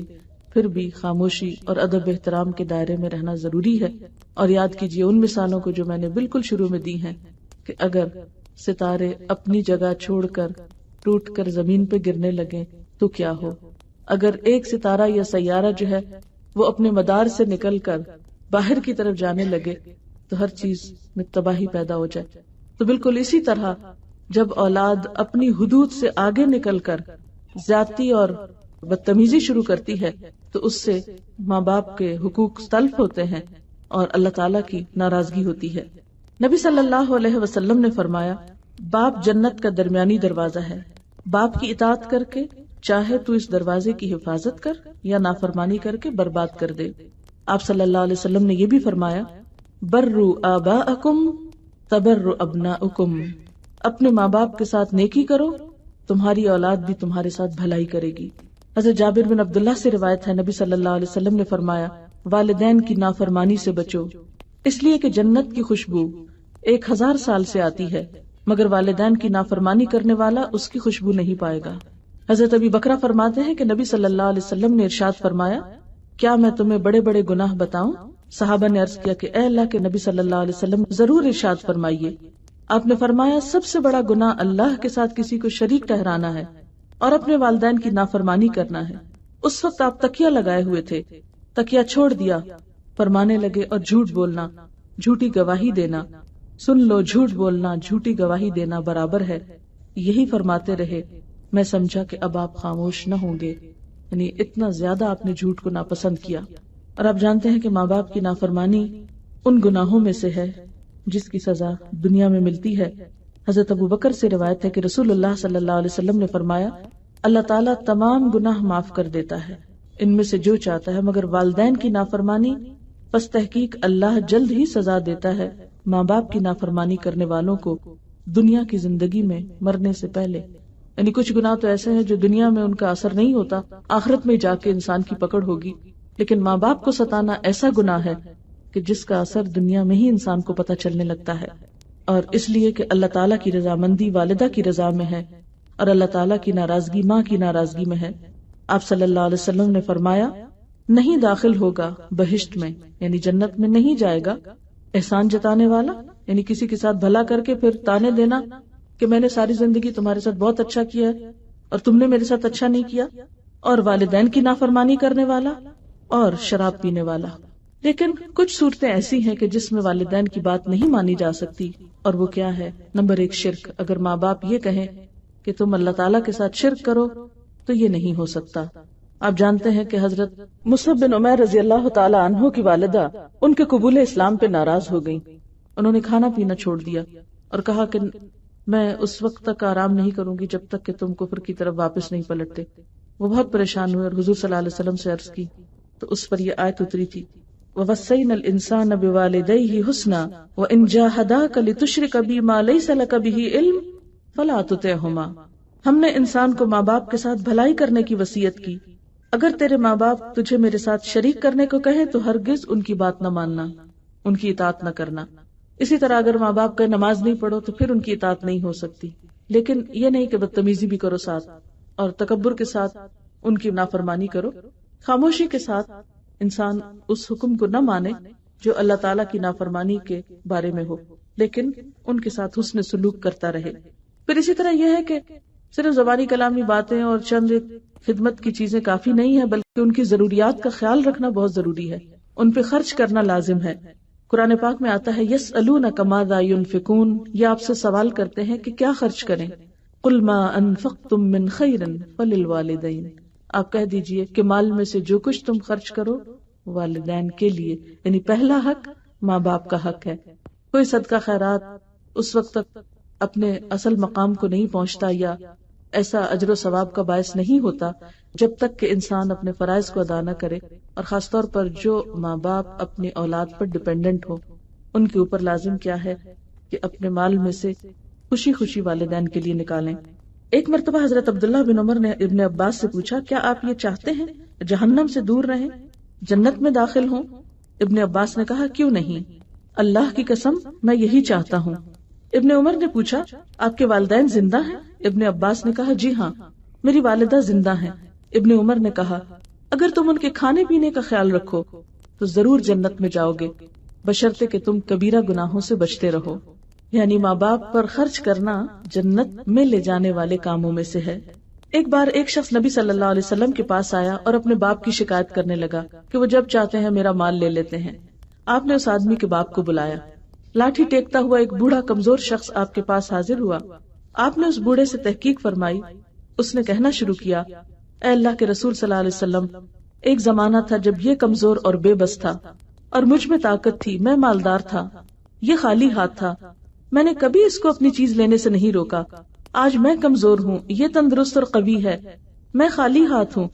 پھر بھی خاموشی اور ادب احترام کے دائرے میں رہنا ضروری ہے۔ اور یاد کیجئے ان مثالوں کو جو میں نے بالکل شروع میں دی ہیں کہ اگر ستارے اپنی جگہ چھوڑ کر ٹوٹ کر زمین پہ گرنے لگیں تو کیا ہو؟ اگر ایک ستارہ یا سیارہ جو ہے وہ اپنے مدار سے نکل کر باہر کی طرف جانے لگے تو ہر چیز میں تباہی پیدا ہو جائے۔ تو بالکل اسی طرح جب اولاد اپنی حدود سے آگے نکل کر زیادتی اور بدتمیزی شروع کرتی ہے تو اس سے ماں باپ کے حقوق تلف ہوتے ہیں اور اللہ تعالیٰ کی ناراضگی ہوتی ہے۔ نبی صلی اللہ علیہ وسلم نے فرمایا، باپ جنت کا درمیانی دروازہ ہے، باپ کی اطاعت کر کے چاہے تو اس دروازے کی حفاظت کر یا نافرمانی کر کے برباد کر دے۔ آپ صلی اللہ علیہ وسلم نے یہ بھی فرمایا، بروا آباءکم تبر ابناؤکم، اپنے ماں باپ کے ساتھ نیکی کرو، تمہاری اولاد بھی تمہارے ساتھ بھلائی کرے گی۔ حضرت جابر بن عبداللہ سے روایت ہے، نبی صلی اللہ علیہ وسلم نے فرمایا، والدین کی نافرمانی سے بچو، اس لیے کہ جنت کی خوشبو 1000 سال سے آتی ہے، مگر والدین کی نافرمانی کرنے والا اس کی خوشبو نہیں پائے گا۔ حضرت ابی بکرہ فرماتے ہیں کہ نبی صلی اللہ علیہ وسلم نے ارشاد فرمایا، کیا میں تمہیں بڑے بڑے گناہ بتاؤں؟ صحابہ نے عرض کیا کہ اے اللہ کے نبی صلی اللہ علیہ وسلم، ضرور ارشاد فرمائیے۔ آپ نے فرمایا، سب سے بڑا گناہ اللہ کے ساتھ کسی کو شریک ٹھہرانا ہے اور اپنے والدین کی نافرمانی کرنا ہے۔ اس وقت آپ تکیہ لگائے ہوئے تھے، تکیہ چھوڑ دیا، فرمانے لگے اور جھوٹ بولنا، جھوٹی گواہی دینا، سن لو جھوٹ بولنا، جھوٹی گواہی دینا برابر ہے، یہی فرماتے رہے، میں سمجھا کہ اب آپ خاموش نہ ہوں گے۔ یعنی اتنا زیادہ آپ نے جھوٹ کو ناپسند کیا۔ اور آپ جانتے ہیں کہ ماں باپ کی نافرمانی ان گناہوں میں سے ہے جس کی سزا دنیا میں ملتی ہے۔ حضرت ابو بکر سے روایت ہے کہ رسول اللہ صلی اللہ علیہ وسلم نے فرمایا، اللہ تعالیٰ تمام گناہ معاف کر دیتا ہے ان میں سے جو چاہتا ہے، مگر والدین کی نافرمانی، پس تحقیق اللہ جلد ہی سزا دیتا ہے ماں باپ کی نافرمانی کرنے والوں کو دنیا کی زندگی میں مرنے سے پہلے۔ یعنی کچھ گناہ تو ایسے ہیں جو دنیا میں ان کا اثر نہیں ہوتا، آخرت میں جا کے انسان کی پکڑ ہوگی، لیکن ماں باپ کو ستانا ایسا گناہ ہے کہ جس کا اثر دنیا میں ہی انسان کو پتہ چلنے لگتا ہے، اور اس لیے کہ اللہ تعالیٰ کی رضامندی والدہ کی رضا میں ہے اور اللہ تعالیٰ کی ناراضگی ماں کی ناراضگی میں ہے۔ آپ صلی اللہ علیہ وسلم نے فرمایا، نہیں داخل ہوگا بہشت میں، یعنی جنت میں نہیں جائے گا احسان جتانے والا، یعنی کسی کے ساتھ بھلا کر کے پھر تانے دینا کہ میں نے ساری زندگی تمہارے ساتھ بہت اچھا کیا ہے اور تم نے میرے ساتھ اچھا نہیں کیا، اور والدین کی نافرمانی کرنے والا اور شراب پینے والا۔ لیکن کچھ صورتیں ایسی ہیں کہ جس میں والدین کی بات نہیں مانی جا سکتی، اور وہ کیا ہے؟ نمبر 1 شرک۔ اگر ماں باپ یہ کہیں کہ تم اللہ تعالیٰ کے ساتھ شرک کرو تو یہ نہیں ہو سکتا۔ آپ جانتے ہیں کہ حضرت مصعب بن عمیر رضی اللہ تعالی عنہ کی والدہ ان کے قبول اسلام پہ ناراض ہو گئیں۔ انہوں نے کھانا پینا چھوڑ دیا اور کہا کہ میں اس وقت تک آرام نہیں کروں گی جب تک کہ تم کفر کی طرف واپس نہیں پلٹتے۔ وہ بہت پریشان ہوئے اور حضور صلی اللہ علیہ وسلم سے عرض کی تو اس پر یہ آیت اتری تھی، وَوَصَّيْنَا الْإِنسَانَ بِوَالِدَيْهِ حُسْنًا وَإِنْ جَاهَدَاكَ لِتُشْرِكَ بِي مَا لَيْسَ لَكَ بِهِ عِلْمٌ فَلَا تُطِعْهُمَا۔ ہم نے انسان کو ماں باپ کے ساتھ بھلائی کرنے کی وصیت کی، اگر تیرے ماں باپ تجھے میرے ساتھ شریک کرنے کو کہیں تو ہرگز ان کی بات نہ ماننا، ان کی اطاعت نہ کرنا۔ اسی طرح اگر ماں باپ کا نماز نہیں پڑھو تو پھر ان کی اطاعت نہیں ہو سکتی، لیکن یہ نہیں کہ بدتمیزی بھی کرو ساتھ اور تکبر کے ساتھ ان کی نافرمانی کرو۔ خاموشی کے ساتھ انسان اس حکم کو نہ مانے جو اللہ تعالیٰ کی نافرمانی کے بارے میں ہو، لیکن ان کے ساتھ حسن سلوک کرتا رہے۔ پھر اسی طرح یہ ہے کہ صرف زبانی کلامی باتیں اور چند خدمت کی چیزیں کافی نہیں ہے، بلکہ ان کی ضروریات کا خیال رکھنا بہت ضروری ہے، ان پہ خرچ کرنا لازم ہے۔ قرآن پاک میں آتا ہے یسألونک ماذا ينفقون، یہ آپ سے سوال کرتے ہیں کہ کیا خرچ کریں، قل ما انفقتم من خیر فللوالدین، آپ کہہ دیجئے کہ مال میں سے جو کچھ تم خرچ کرو والدین کے لیے، یعنی پہلا حق ماں باپ کا حق ہے۔ کوئی صدقہ خیرات اس وقت تک اپنے اصل مقام کو نہیں پہنچتا یا ایسا اجر و ثواب کا باعث نہیں ہوتا جب تک کہ انسان اپنے فرائض کو ادا نہ کرے، اور خاص طور پر جو ماں باپ اپنی اولاد پر ڈیپینڈنٹ ہو، ان کے اوپر لازم کیا ہے کہ اپنے مال میں سے خوشی خوشی والدین کے لیے نکالیں۔ ایک مرتبہ حضرت عبداللہ بن عمر نے ابن عباس سے پوچھا، کیا آپ یہ چاہتے ہیں جہنم سے دور رہیں، جنت میں داخل ہوں؟ ابن عباس نے کہا، کیوں نہیں، اللہ کی قسم میں یہی چاہتا ہوں۔ ابن عمر نے پوچھا، آپ کے والدین زندہ ہیں؟ ابن عباس نے کہا، جی ہاں، میری والدہ زندہ ہیں۔ ابن عمر نے کہا، اگر تم ان کے کھانے پینے کا خیال رکھو تو ضرور جنت میں جاؤ گے، بشرطے کہ تم کبیرہ گناہوں سے بچتے رہو۔ یعنی ماں باپ پر خرچ کرنا جنت میں لے جانے والے کاموں میں سے ہے۔ ایک بار ایک شخص نبی صلی اللہ علیہ وسلم کے پاس آیا اور اپنے باپ کی شکایت کرنے لگا کہ وہ جب چاہتے ہیں میرا مال لے لیتے ہیں۔ آپ نے اس آدمی کے باپ کو بلایا۔ لاٹھی ٹیکتا ہوا ایک بوڑھا کمزور شخص آپ کے پاس حاضر ہوا۔ آپ نے اس بوڑھے سے تحقیق فرمائی۔ اس نے کہنا شروع کیا، اے اللہ کے رسول صلی اللہ علیہ وسلم، ایک زمانہ تھا جب یہ کمزور اور بے بس تھا اور مجھ میں طاقت تھی، میں مالدار تھا، یہ خالی ہاتھ تھا، میں نے کبھی اس کو اپنی چیز لینے سے نہیں روکا۔ آج میں کمزور ہوں، یہ تندرست اور قوی ہے، میں خالی ہاتھ ہوں،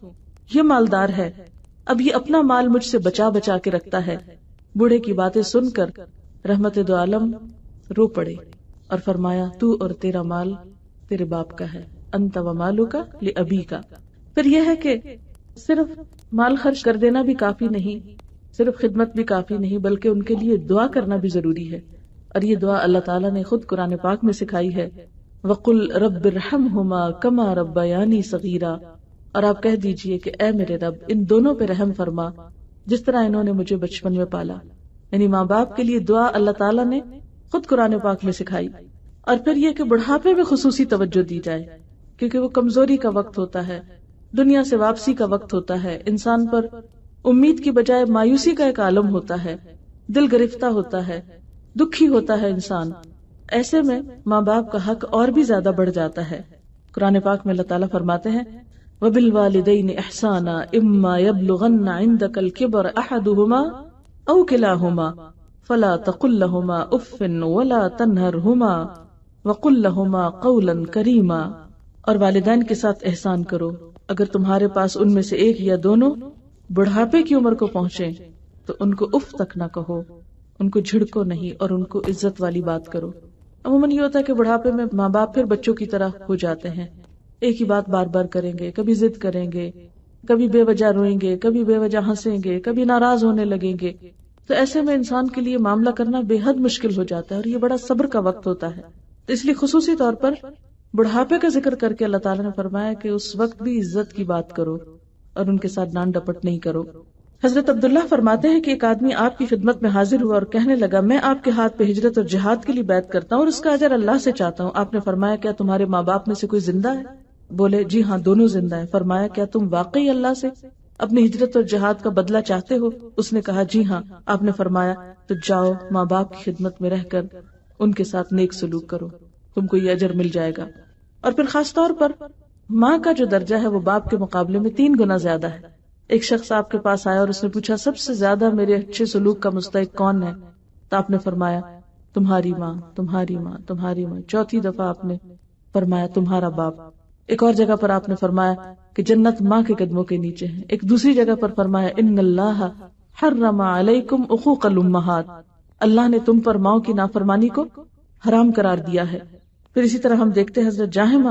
یہ مالدار ہے، اب یہ اپنا مال مجھ سے بچا بچا کے رکھتا ہے۔ بوڑھے کی باتیں سن کر رحمت دو عالم رو پڑے اور فرمایا، تو اور تیرا مال تیرے باپ کا ہے، انت و مالک لابیک۔ پھر یہ ہے کہ صرف مال خرچ کر دینا بھی کافی نہیں، صرف خدمت بھی کافی نہیں، بلکہ ان کے لیے دعا کرنا بھی ضروری ہے، اور یہ دعا اللہ تعالیٰ نے خود قرآن پاک میں سکھائی ہے، وَقُلْ رَبِّ ارْحَمْهُمَا كَمَا رَبَّيَانِي صَغِيرًا، اور آپ کہہ دیجئے کہ اے میرے رب ان دونوں پہ رحم فرما جس طرح انہوں نے مجھے بچپن میں پالا۔ یعنی ماں باپ کے لیے دعا اللہ تعالیٰ نے خود قرآن پاک میں سکھائی۔ اور پھر یہ کہ بڑھاپے میں خصوصی توجہ دی جائے، کیونکہ وہ کمزوری کا وقت ہوتا ہے، دنیا سے واپسی کا وقت ہوتا ہے، انسان پر امید کی بجائے مایوسی کا ایک عالم ہوتا ہے، دل گرفتہ ہوتا ہے، دکھی ہوتا ہے انسان۔ ایسے میں ماں باپ کا حق اور بھی زیادہ بڑھ جاتا ہے۔ قرآن پاک میں اللہ تعالیٰ فرماتے ہیں، وَبِالْوَالِدَيْنِ إِحْسَانًا إِمَّا يَبْلُغَنَّ عِندَكَ الْكِبَرَ أَحَدُهُمَا أَوْ كِلَاهُمَا فَلَا تَقُل لَّهُمَا أُفٍّ وَلَا تَنْهَرْهُمَا وَقُل لَّهُمَا قَوْلًا كَرِيمًا، اور والدین کے ساتھ احسان کرو، اگر تمہارے پاس ان میں سے ایک یا دونوں بڑھاپے کی عمر کو پہنچے تو ان کو اف تک نہ کہو، ان کو جھڑکو نہیں، اور ان کو عزت والی بات کرو۔ عموماً یہ ہوتا ہے کہ بڑھاپے میں ماں باپ پھر بچوں کی طرح ہو جاتے ہیں، ایک ہی بات بار بار کریں گے، کبھی ضد کریں گے، کبھی بے وجہ روئیں گے، کبھی بے وجہ ہنسیں گے، کبھی ناراض ہونے لگیں گے، تو ایسے میں انسان کے لیے معاملہ کرنا بے حد مشکل ہو جاتا ہے، اور یہ بڑا صبر کا وقت ہوتا ہے. تو اس لیے خصوصی طور پر بڑھاپے کا ذکر کر کے اللہ تعالیٰ نے فرمایا کہ اس وقت بھی عزت کی بات کرو اور ان کے ساتھ ڈانٹ ڈپٹ نہیں کرو. حضرت عبداللہ فرماتے ہیں کہ ایک آدمی آپ کی خدمت میں حاضر ہوا اور کہنے لگا میں آپ کے ہاتھ پہ ہجرت اور جہاد کے لیے بیعت کرتا ہوں اور اس کا اجر اللہ سے چاہتا ہوں. آپ نے فرمایا کیا تمہارے ماں باپ میں سے کوئی زندہ ہے؟ بولے جی ہاں دونوں زندہ ہیں. فرمایا کیا تم واقعی اللہ سے اپنی ہجرت اور جہاد کا بدلہ چاہتے ہو؟ اس نے کہا جی ہاں. آپ نے فرمایا تو جاؤ ماں باپ کی خدمت میں رہ کر ان کے ساتھ نیک سلوک کرو، تم کو یہ اجر مل جائے گا. اور پھر خاص طور پر ماں کا جو درجہ ہے وہ باپ کے مقابلے میں 3 گنا زیادہ ہے. ایک شخص آپ کے پاس آیا اور اس نے پوچھا سب سے زیادہ میرے اچھے سلوک کا مستحق کون ہے؟ تو آپ نے فرمایا تمہاری ماں، تمہاری ماں، تمہاری ماں. 4تھی دفعہ آپ نے فرمایا تمہارا باپ. ایک اور جگہ پر آپ نے فرمایا کہ جنت ماں کے قدموں کے نیچے ہے. ایک دوسری جگہ پر فرمایا ان اللہ حرم علیکم عقوق الامہات، اللہ نے تم پر ماؤں کی نافرمانی کو حرام قرار دیا ہے. پھر اسی طرح ہم دیکھتے ہیں حضرت جاہمہ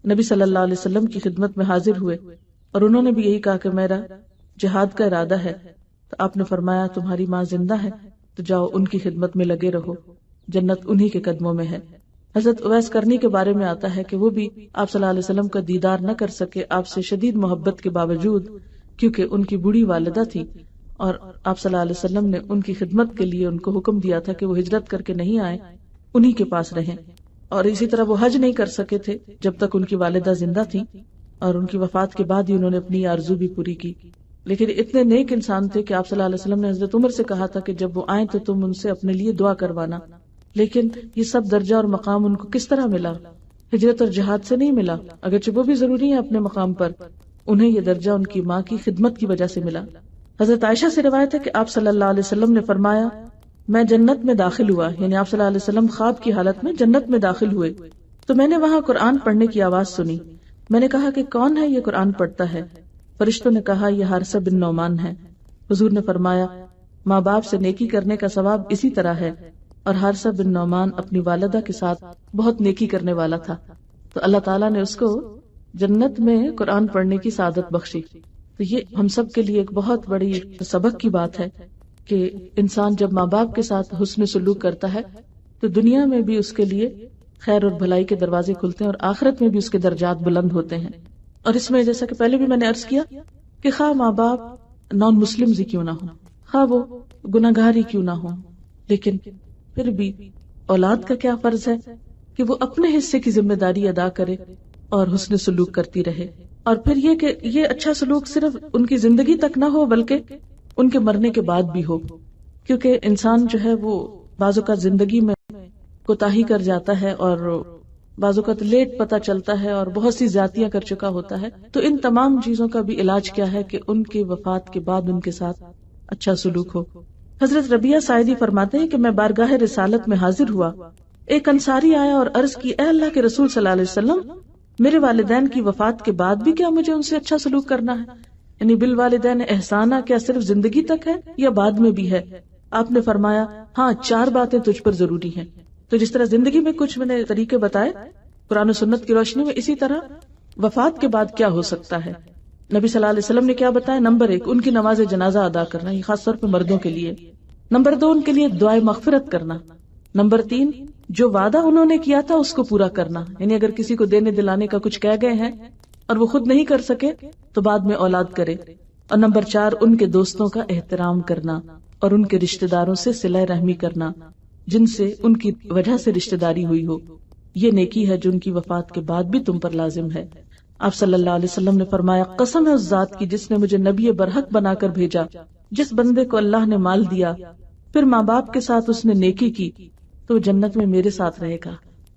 نبی صلی اللہ علیہ وسلم کی خدمت میں حاضر ہوئے اور انہوں نے بھی یہی کہا کہ میرا جہاد کا ارادہ ہے. تو آپ نے فرمایا تمہاری ماں زندہ ہے تو جاؤ ان کی خدمت میں لگے رہو، جنت انہی کے قدموں میں ہے. حضرت اویس کرنی کے بارے میں آتا ہے کہ وہ بھی آپ صلی اللہ علیہ وسلم کا دیدار نہ کر سکے آپ سے شدید محبت کے باوجود، کیونکہ ان کی بوڑھی والدہ تھی اور آپ صلی اللہ علیہ وسلم نے ان کی خدمت کے لیے ان کو حکم دیا تھا کہ وہ ہجرت کر کے نہیں آئے، انہی کے پاس رہیں. اور اسی طرح وہ حج نہیں کر سکے تھے جب تک ان کی والدہ زندہ تھی، اور ان کی وفات کے بعد ہی انہوں نے اپنی آرزو بھی پوری کی. لیکن اتنے نیک انسان تھے کہ آپ صلی اللہ علیہ وسلم نے حضرت عمر سے کہا تھا کہ جب وہ آئیں تو تم ان سے اپنے لیے دعا کروانا. لیکن یہ سب درجہ اور مقام ان کو کس طرح ملا؟ ہجرت اور جہاد سے نہیں ملا، اگرچہ وہ بھی ضروری ہے اپنے مقام پر، انہیں یہ درجہ ان کی ماں کی خدمت کی وجہ سے ملا. حضرت عائشہ سے روایت ہے کہ آپ صلی اللہ علیہ وسلم نے فرمایا میں جنت میں داخل ہوا، یعنی آپ صلی اللہ علیہ وسلم خواب کی حالت میں جنت میں داخل ہوئے تو میں نے وہاں قرآن پڑھنے کی آواز سنی. میں نے کہا کہ کون ہے یہ قرآن پڑھتا ہے؟ فرشتوں نے کہا یہ حارثہ بن نعمان ہے. حضور نے فرمایا ماں باپ سے نیکی کرنے کا ثواب اسی طرح ہے، اور حارثہ بن نعمان اپنی والدہ کے ساتھ بہت نیکی کرنے والا تھا، تو اللہ تعالیٰ نے اس کو جنت میں قرآن پڑھنے کی سعادت بخشی. تو یہ ہم سب کے لیے ایک بہت بڑی سبق کی بات ہے کہ انسان جب ماں باپ کے ساتھ حسن سلوک کرتا ہے تو دنیا میں بھی اس کے لیے خیر اور بھلائی کے دروازے کھلتے ہیں اور آخرت میں بھی اس کے درجات بلند ہوتے ہیں. اور اس میں جیسا کہ پہلے بھی میں نے عرض کیا کہ خواہ ماں باپ نان مسلم ہی کیوں نہ ہو، خواہ وہ گناہگار ہی کیوں نہ ہو، لیکن پھر بھی اولاد کا کیا فرض ہے کہ وہ اپنے حصے کی ذمہ داری ادا کرے اور حسن سلوک کرتی رہے. اور پھر یہ کہ یہ اچھا سلوک صرف ان کی زندگی تک نہ ہو بلکہ ان کے مرنے کے بعد بھی ہو، کیونکہ انسان جو ہے وہ بعض اوقات زندگی میں کوتاہی کر جاتا ہے اور بعض اوقات لیٹ پتہ چلتا ہے اور بہت سی زیادتیاں کر چکا ہوتا ہے. تو ان تمام چیزوں کا بھی علاج کیا ہے کہ ان کی وفات کے بعد ان کے ساتھ اچھا سلوک ہو. حضرت ربیعہ سعیدی فرماتے ہیں کہ میں بارگاہ رسالت میں حاضر ہوا، ایک انصاری آیا اور عرض کی اے اللہ کے رسول صلی اللہ علیہ وسلم میرے والدین کی وفات کے بعد بھی کیا مجھے ان سے اچھا سلوک کرنا ہے؟ یعنی بالوالدین احسانہ کیا صرف زندگی تک ہے یا بعد میں بھی ہے؟ آپ نے فرمایا ہاں 4 باتیں تجھ پر ضروری ہیں. تو جس طرح زندگی میں کچھ میں نے طریقے بتائے قرآن و سنت کی روشنی میں، اسی طرح وفات کے بعد کیا ہو سکتا ہے. نبی صلی اللہ علیہ وسلم نے کیا بتایا؟ نمبر 1 ان کی نماز جنازہ ادا کرنا، یہ خاص طور پہ مردوں کے لیے. نمبر 2 ان کے لیے دعائے مغفرت کرنا. نمبر 3 جو وعدہ انہوں نے کیا تھا اس کو پورا کرنا، یعنی اگر کسی کو دینے دلانے کا کچھ کہہ گئے ہیں اور وہ خود نہیں کر سکے تو بعد میں اولاد کرے. اور نمبر 4 ان کے دوستوں کا احترام کرنا اور ان کے رشتہ داروں سے صلہ رحمی کرنا جن سے ان کی وجہ سے رشتہ داری ہوئی ہو. یہ نیکی ہے جو ان کی وفات کے بعد بھی تم پر لازم ہے. آپ صلی اللہ علیہ وسلم نے فرمایا قسم ہے اس ذات کی جس نے مجھے نبی برحق بنا کر بھیجا، جس بندے کو اللہ نے مال دیا پھر ماں باپ کے ساتھ اس نے نیکی کی تو وہ جنت میں میرے ساتھ رہے گا،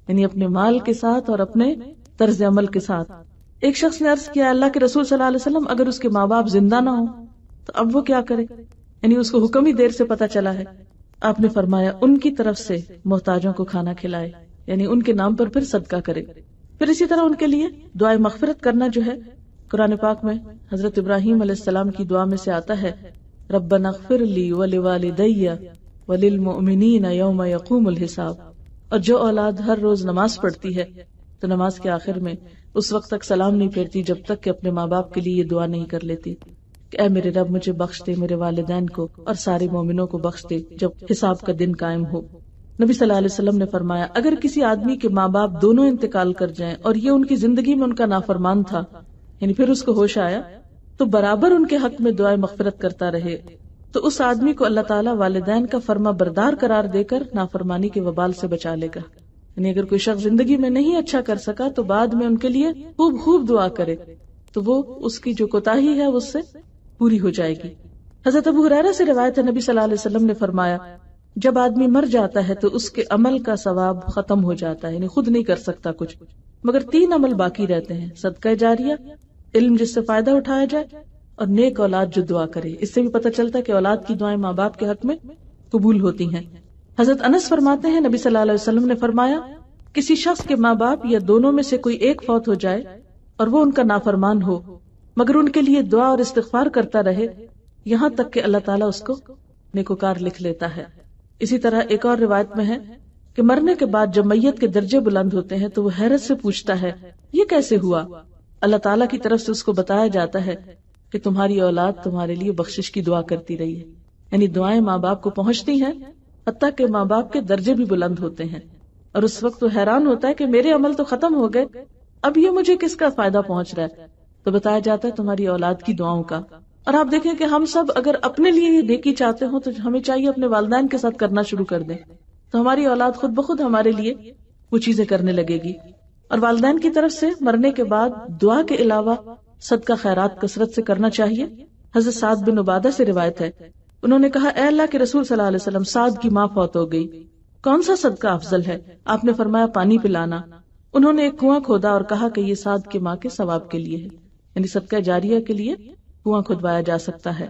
یعنی اپنے مال کے ساتھ اور اپنے طرز عمل کے ساتھ. ایک شخص نے عرض کیا اللہ کے رسول صلی اللہ علیہ وسلم اگر اس کے ماں باپ زندہ نہ ہوں تو اب وہ کیا کرے؟ یعنی اس کو حکم ہی دیر سے پتا چلا ہے. آپ نے فرمایا ان کی طرف سے محتاجوں کو کھانا کھلائے، یعنی ان کے نام پر پھر صدقہ کرے. پھر اسی طرح ان کے لیے دعائے مغفرت کرنا جو ہے قرآن پاک میں حضرت ابراہیم علیہ السلام کی دعا میں سے آتا ہے ربنا اغفر لی ولوالدی وللمؤمنین یوم یقوم الحساب. اور جو اولاد ہر روز نماز پڑھتی ہے تو نماز کے آخر میں اس وقت تک سلام نہیں پھیرتی جب تک کہ اپنے ماں باپ کے لیے یہ دعا نہیں کر لیتی کہ اے میرے رب مجھے بخش دے، میرے والدین کو اور سارے مومنوں کو بخش دے جب حساب کا دن قائم ہو۔ نبی صلی اللہ علیہ وسلم نے فرمایا اگر کسی آدمی کے ماں باپ دونوں انتقال کر جائیں اور یہ ان کی زندگی میں ان کا نافرمان تھا، یعنی پھر اس کو ہوش آیا، تو برابر ان کے حق میں دعائیں مغفرت کرتا رہے، تو اس آدمی کو اللہ تعالیٰ والدین کا فرما بردار قرار دے کر نافرمانی کے وبال سے بچا لے گا۔ یعنی اگر کوئی شخص زندگی میں نہیں اچھا کر سکا تو بعد میں ان کے لیے خوب خوب دعا کرے تو وہ اس کی جو کوتاہی ہے اس سے پوری ہو جائے گی۔ حضرت ابو ہریرہ سے روایت ہے نبی صلی اللہ علیہ وسلم نے فرمایا جب آدمی مر جاتا ہے تو اس کے عمل کا ثواب ختم ہو جاتا ہے، یعنی خود نہیں کر سکتا کچھ، مگر 3 عمل باقی رہتے ہیں، صدقہ جاریہ، علم جس سے فائدہ اٹھایا جائے، اور نیک اولاد جو دعا کرے۔ اس سے بھی پتہ چلتا ہے کہ اولاد کی دعائیں ماں باپ کے حق میں قبول ہوتی ہیں۔ حضرت انس فرماتے ہیں نبی صلی اللہ علیہ وسلم نے فرمایا کسی شخص کے ماں باپ یا دونوں میں سے کوئی ایک فوت ہو جائے اور وہ ان کا نافرمان ہو مگر ان کے لیے دعا اور استغفار کرتا رہے یہاں تک کہ اللہ تعالیٰ اس کو نیکوکار لکھ لیتا ہے۔ اسی طرح ایک اور روایت میں ہے کہ مرنے کے بعد جب میت کے درجے بلند ہوتے ہیں تو وہ حیرت سے پوچھتا ہے یہ کیسے ہوا؟ اللہ تعالیٰ کی طرف سے اس کو بتایا جاتا ہے کہ تمہاری اولاد تمہارے لیے بخشش کی دعا کرتی رہی ہے، یعنی دعائیں ماں باپ کو پہنچتی ہیں حتیٰ کہ ماں باپ کے درجے بھی بلند ہوتے ہیں، اور اس وقت وہ حیران ہوتا ہے کہ میرے عمل تو ختم ہو گئے، اب یہ مجھے کس کا فائدہ پہنچ رہا ہے؟ تو بتایا جاتا ہے تمہاری اولاد کی دعاؤں کا۔ اور آپ دیکھیں کہ ہم سب اگر اپنے لیے یہ نیکی چاہتے ہوں تو ہمیں چاہیے اپنے والدین کے ساتھ کرنا شروع کر دیں، تو ہماری اولاد خود بخود ہمارے لیے وہ چیزیں کرنے لگے گی۔ اور والدین کی طرف سے مرنے کے بعد دعا کے علاوہ صدقہ خیرات کثرت سے کرنا چاہیے۔ حضرت سعد بن عبادہ سے روایت ہے انہوں نے کہا اے اللہ کے رسول صلی اللہ علیہ وسلم سعد کی ماں فوت ہو گئی، کون سا صدقہ افضل ہے؟ آپ نے فرمایا پانی پلانا۔ انہوں نے ایک کنواں کھودا اور کہا کہ یہ سعد کی ماں کے ثواب کے لیے ہے، یعنی صدقہ جاریہ کے لیے کنواں کھدوایا جا سکتا ہے۔